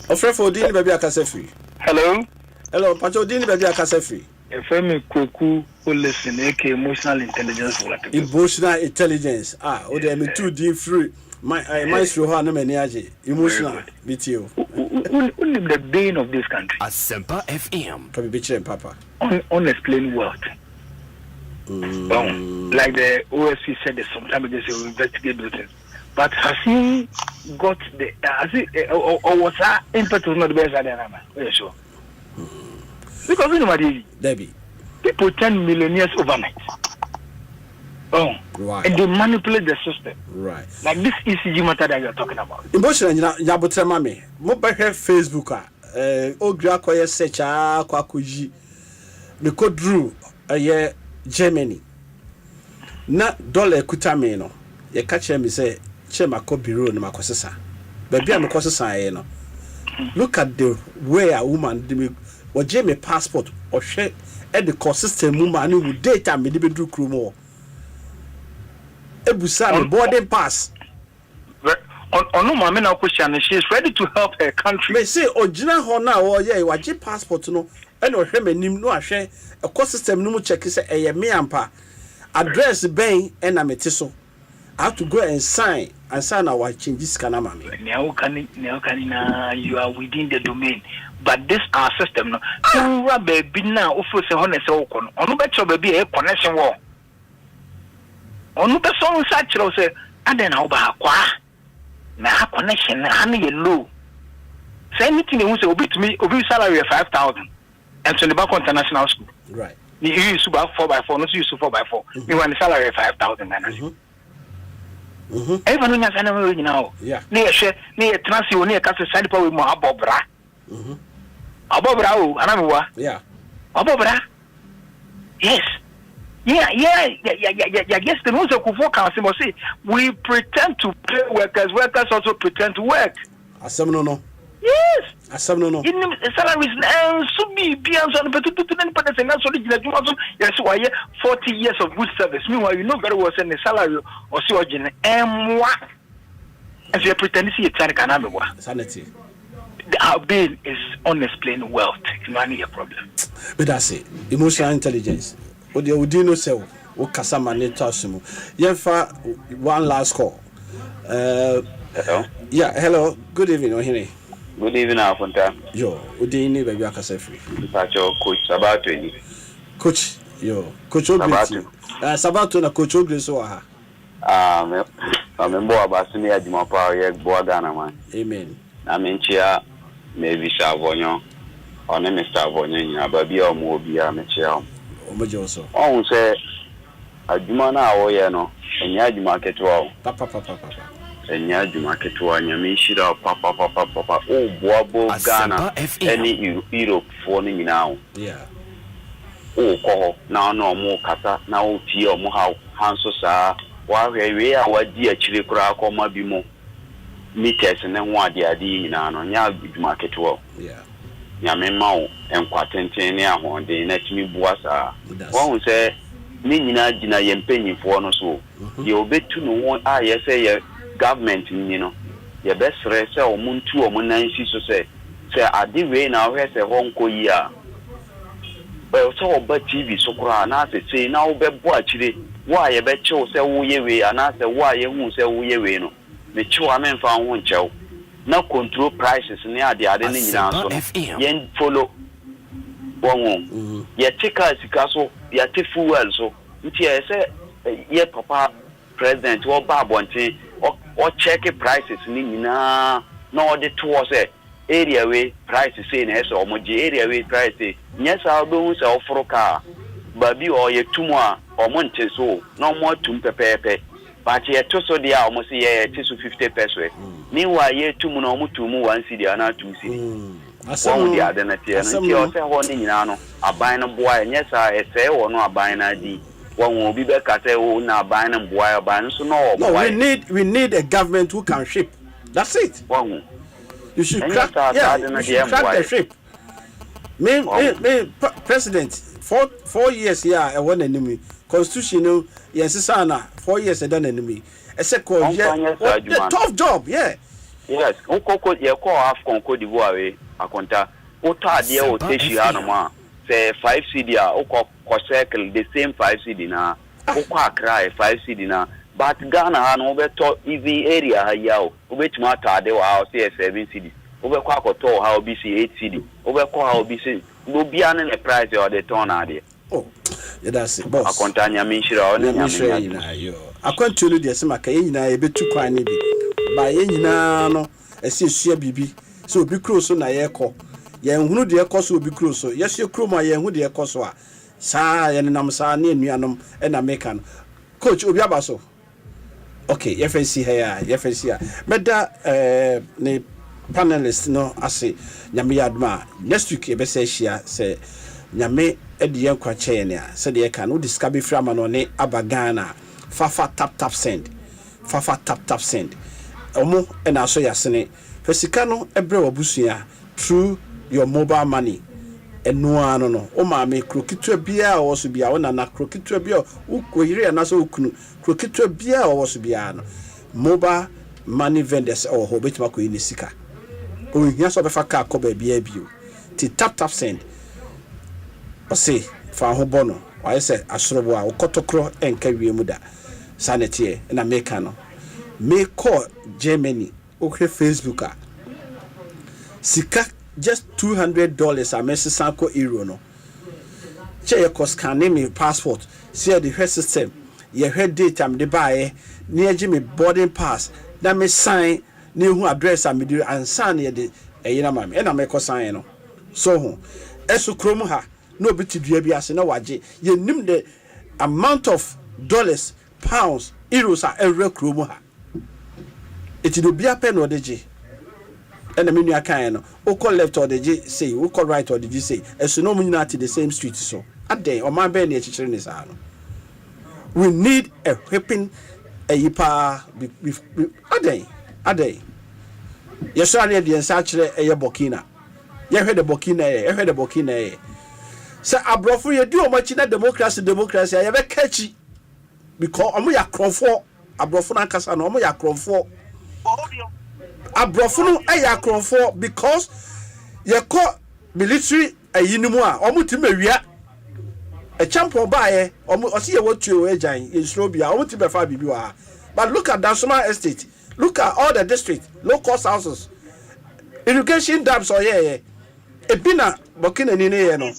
S1: ofrefo din baby akasefi hello pacho din baby akasefi
S15: efemi Kwaku listen aka emotional intelligence
S1: o de me 2D free my show ha na many age emotional with you
S15: only the bane of this country
S13: Asempa FM
S1: can be children papa
S15: unexplained wealth like the OSC said that sometimes they say we investigate those things, but has he got the or was that impetus not the best idea? Very sure. Because you know what Debbie people turn millionaires overnight. Oh,
S1: right.
S15: And they manipulate the system.
S1: Right.
S15: Like this ECG matter that you're talking about.
S1: Emotional nyabotre mame. Mo be Facebook ogra koye search kwakuji. Me ko drew Germany. Na dollar ekuta me no. Ye ka kire me say chema ko bureau no makosesa. Baby am kosesa ye no. Look at the way a woman or Jamie passport or share at the cost system woman who data me be do crew more. Ebusa boarding pass.
S15: No mama na question she is ready to help her country.
S1: Me say original ho na wo ye waje passport no e no hwe manim no ahwe e cost system no mu check say e ye me ampa address ben e na mete so. I have to go and sign our changes can mami.
S15: You are within the domain. But this our system no. You baby now offer say honest okon. Onu be cho baby e connection wo. Onu be so search ro say and na oba kwa. Na ha connection na ha na low. Say anything you say obi to me obi salary 5,000 and so the back international school.
S1: Right.
S15: You use about 4x4, no use 4x4. You want the salary 5,000 Even when you know, near share, near transfer, near Castle Side Power with Abobra. Abobra, Anamua.
S1: Yeah.
S15: Abobra. Yes. Yeah. Yes, the most of Kufu Council say we pretend to pay workers, workers also pretend to work.
S1: No.
S15: Yes.
S1: No.
S15: In salaries and should be beyond on but to yes, why 40 years of good service. Meanwhile, you know very well send the salary or so and what as you pretend to see a
S1: sanity.
S15: Our bill is unexplained wealth. It's not a problem.
S1: But that's it. Emotional intelligence. What you do know say o kasama ne tasumu. Yefa one last call.
S16: Hello.
S1: Yeah, hello. Good evening, Ohene.
S16: Good evening, Akonta.
S1: Yo, Udini baby akasa free.
S16: Pacho coach Sabato ni.
S1: Coach, coach Sabato. Sabato na coach Ogre so ha.
S16: Membo abasuni ya Jumapa ye Boagana man.
S1: Amen.
S16: Na menchia maybe Savonyo. One Mr. Avonyo ni ababi o mo obi a menchia.
S1: Omoje so.
S16: On say adwuma na awoye no, enya adwuma ketewa.
S1: Papa.
S16: Enya adwuma ketewa nyame shira papa. O boabo Ghana any Europe for ni nyina.
S1: Yeah.
S16: O ko na mo kasa na o tie o mo hanso saa wa hwe a wadi akire kura akoma bi mo meters ne ho ade nyina no nya adwuma ketewa.
S1: Yeah.
S16: Nyame mawo enkwatenten ne ahonde na timi bua saa. Won se ni nyina gina ye mpanyifo no so ye obetu no ho a ye se ye government ni no ye besre se omuntu omunansi so se ade we na hwe se honko yi a so oba TV so kura na se na obebo akire wa ye be chew se wo ye we ana se wa ye hu se wo ye we no me chew amenfa ho nchew na control prices ni ade ni nyina so yen follow won ye tika sika so ye te fuel so nti e se ye papa president wo ba bonte o check prices ni nyina na o de to say area we prices say na so mo je area we prices nyesa obo se ofroka babi o ye tumu a o mo nte so na mo tum pepepe but ye to so dia o mo say ye te so 50 pesos ni wa ye tumu na o mo tumu 1 cedi ana 2 cedi
S1: asam
S16: dia de na tie no ti o se ho ni nyina no aban no boa nyesa e se wo no aban na di won obi be ka se wo na aban no boa aban so no boa.
S1: No, we need a government who can ship. That's it. You should crack the ship. Me president 4 years here I want enemy constitution yes sana 4 years I done enemy the tough job. Yes
S16: ukoko ye ko afcon ko divoire akonta utade o teshi hanoma say 5 cedi a uko circle the same 5 cedi na uko akra 5 cedi na but Ghana ha no beto even area ha yawo obetuma atade wa say 7 cedi obekọ akoto ha obi si 8 cedi obekọ ha obi si obia ne price or the ton ade.
S1: Yeah, that's it, boss.
S16: Akonta nyame nhira o ne nyame
S1: na yo akwantu lu de sema ka yina e betu kwan ne bi ba yina no ese sua bibi so obi kro so na ye kọ ye nhunu de ekọ so obi kro so yes ye kro ma ye hu de ekọ so a saa ye nam saa ne anuanom e na meka no coach obi abaso okay FNC here FNC here meda ne panelist no ase nyame adma next week e be say share say nyame ediye kwa chain ya say de ka no discover free ama no ne abagana fafa tap send omo e na so yasene fesika no ebre wabusua through your mobile money eno no o ma me krokitua bia o so bia wona na krokitua bia ukoyire na so ukunu krokitua bia o so bia no mobile money vendors o ho betima ko ni sika o hia so be fa ka ko ba bia bio ti tap send o say fa ho bono wa say asorobo a ukotokro enka wiemu da sanete na meka no me call Germany okay Facebook a sika just $200 a message ko euro no che ye ko scanning me passport see the head system ye head date am de buy near me boarding pass na me sign ne hu address am de ansan ye de eyina mam e na me ko sign no so ho eso krom ha no biti dua bi ase na waje ye nim the amount of dollars pounds euros a every krom ha eti do bia pen o deje and the menu akan no o call left or the say o call right or the say eso no mun at the same street so aden o man be na echichire ni sa no we need a whipping a yipa aden yeso ane de nsa kire eye Burkina ye hwe de Burkina say abrofo ye di o machi na democracy ye be kachi because omo ya kronfo abrofo na kasa na omo ya kronfo abrofo no ya kronfo because ye ko military ayinimu a omo ti mawia a champion bae omo osi ye wotuo ejan insuro bia omo ti be fa bibi wa but look at Dansuma estate, look at all the district low cost houses, irrigation dams or yeah ebina Burkina ni ne no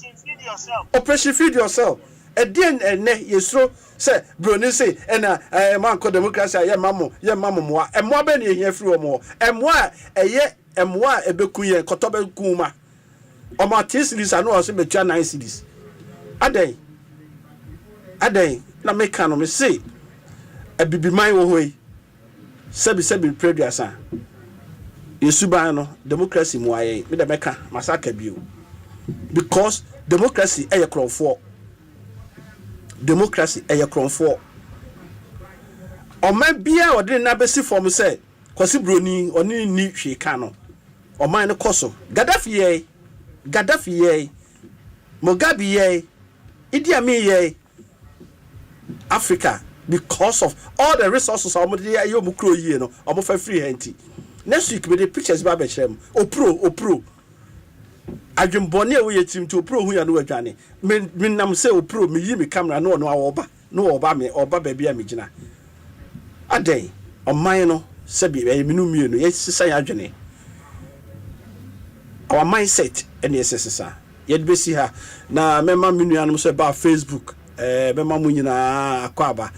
S1: operation feed yourself edien ene yesro say broni say ena man ko democracy ye mamo moa emoa be ne ehia firi omo emoa eye emoa ebeku ye kotobe kuma o ma 10 cities anu o se betua 9 cities aden na me kan no me say abibiman wo hoi sebi preduasa yesuban no democracy mu aye me da meka masaka bio because democracy eye kronfo oman bia odin na besi form say kwasi broni oni ni hweka no oman ne koso Gaddafi ye Mugabe ye Idi Amin ye Africa because of all the resources omo de ayo mu kro yie no omo fa free hanti next week me the pictures ba be chrem opro adwembone we yetim to opro hu ya no wadwane me nam say opro me yi me camera no awoba ba bia me gina aden oman no sebi e minu mienu ye sisa ya adwene our mindset and sisa ye de besi ha na mema minu anum so ba Facebook mema mu nyina akwaba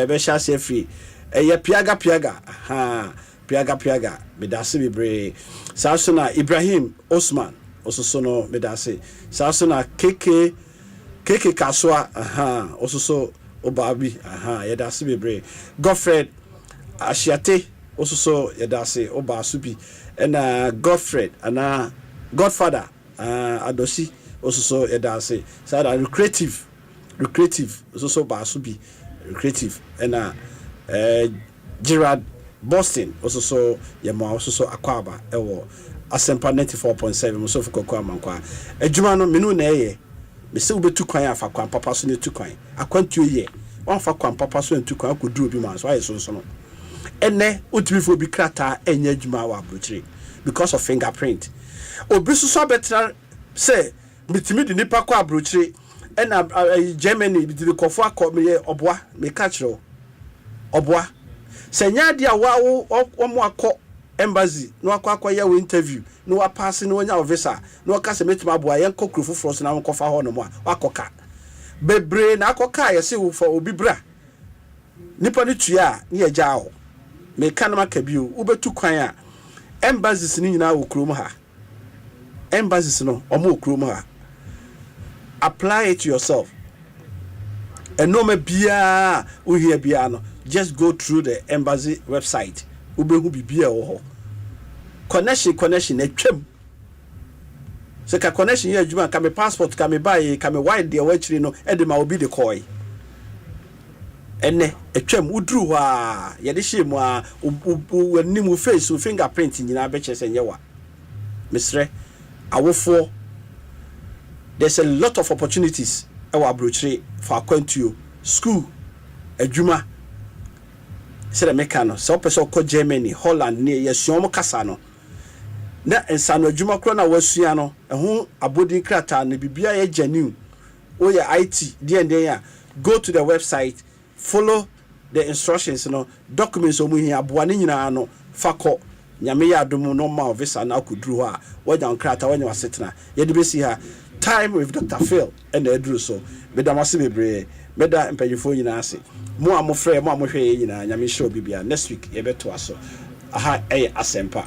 S1: be sha se free ye piaga medase bebre saso na Ibrahim Osman ososo no medase saso na keke kaswa ososo obabi ye dase bebre Godfred Ashiate ososo ye dase obasubi na Godfred ana Godfather Adosi ososo ye dase sada recreative ososo basubi recreative na Gerard Boston ososo yema ososo akwaba ewo Asempa 94.7 musofu Kwaku Amankwatia adwuma no menu na eye me se ubetu kwan afa kwan papa so ne tu kwan akwantuo ye wan fa kwan papa so ntu kwan akodu obi man so aye so no ene otimifo bi krata enya adwuma wa Abrokyire because of fingerprint obi so betra say mitimi di nipa kwa Abrokyire ena Germany bi di kofo akọ me oboa me ka kiro oboa senya dia wawo omo akọ embassy no akọ ya we interview no wa pass no nya visa no aka se metima aboa yen kokru foforo so na won kofa ho no mo akoka bebre na akoka ye se wo for obi bra nipa ni tua ni ya jao me kan maka bio ubetu kwan a embassies ni nyina wo krom ha embassies no omo krom ha apply it yourself enoma bia uhia bia no just go through the embassy website ubehu bibia wo ho connection atwam se ka connection ye adwuma ka me passport ka me buy ka me wide de wachiri no e de ma obi de koi ene atwam udru ha ye de hye mu a wanimu face fingerprint nyina be chese nyewa misre awofo there's a lot of opportunities ewa Abrokyire for Akonta school adwuma se the mekano so person ko Germany Holland ne yesuom kasa no na ensano adwuma kro na wasua no ehun abodin krata na bibia ye genuine o ya IT D&D ya go to the website follow the instructions no documents omu hia aboane nyina no fako nyame ya adomu normal visa na akudru ha wajan krata wanya wasetena ye de besi ha time with Dr. Phil and the Edru so meda mase bebre meda mpanyifo nyina ase mo amofre mo amohwe nyina nyame show bibia next week ye beto aso aha Asempa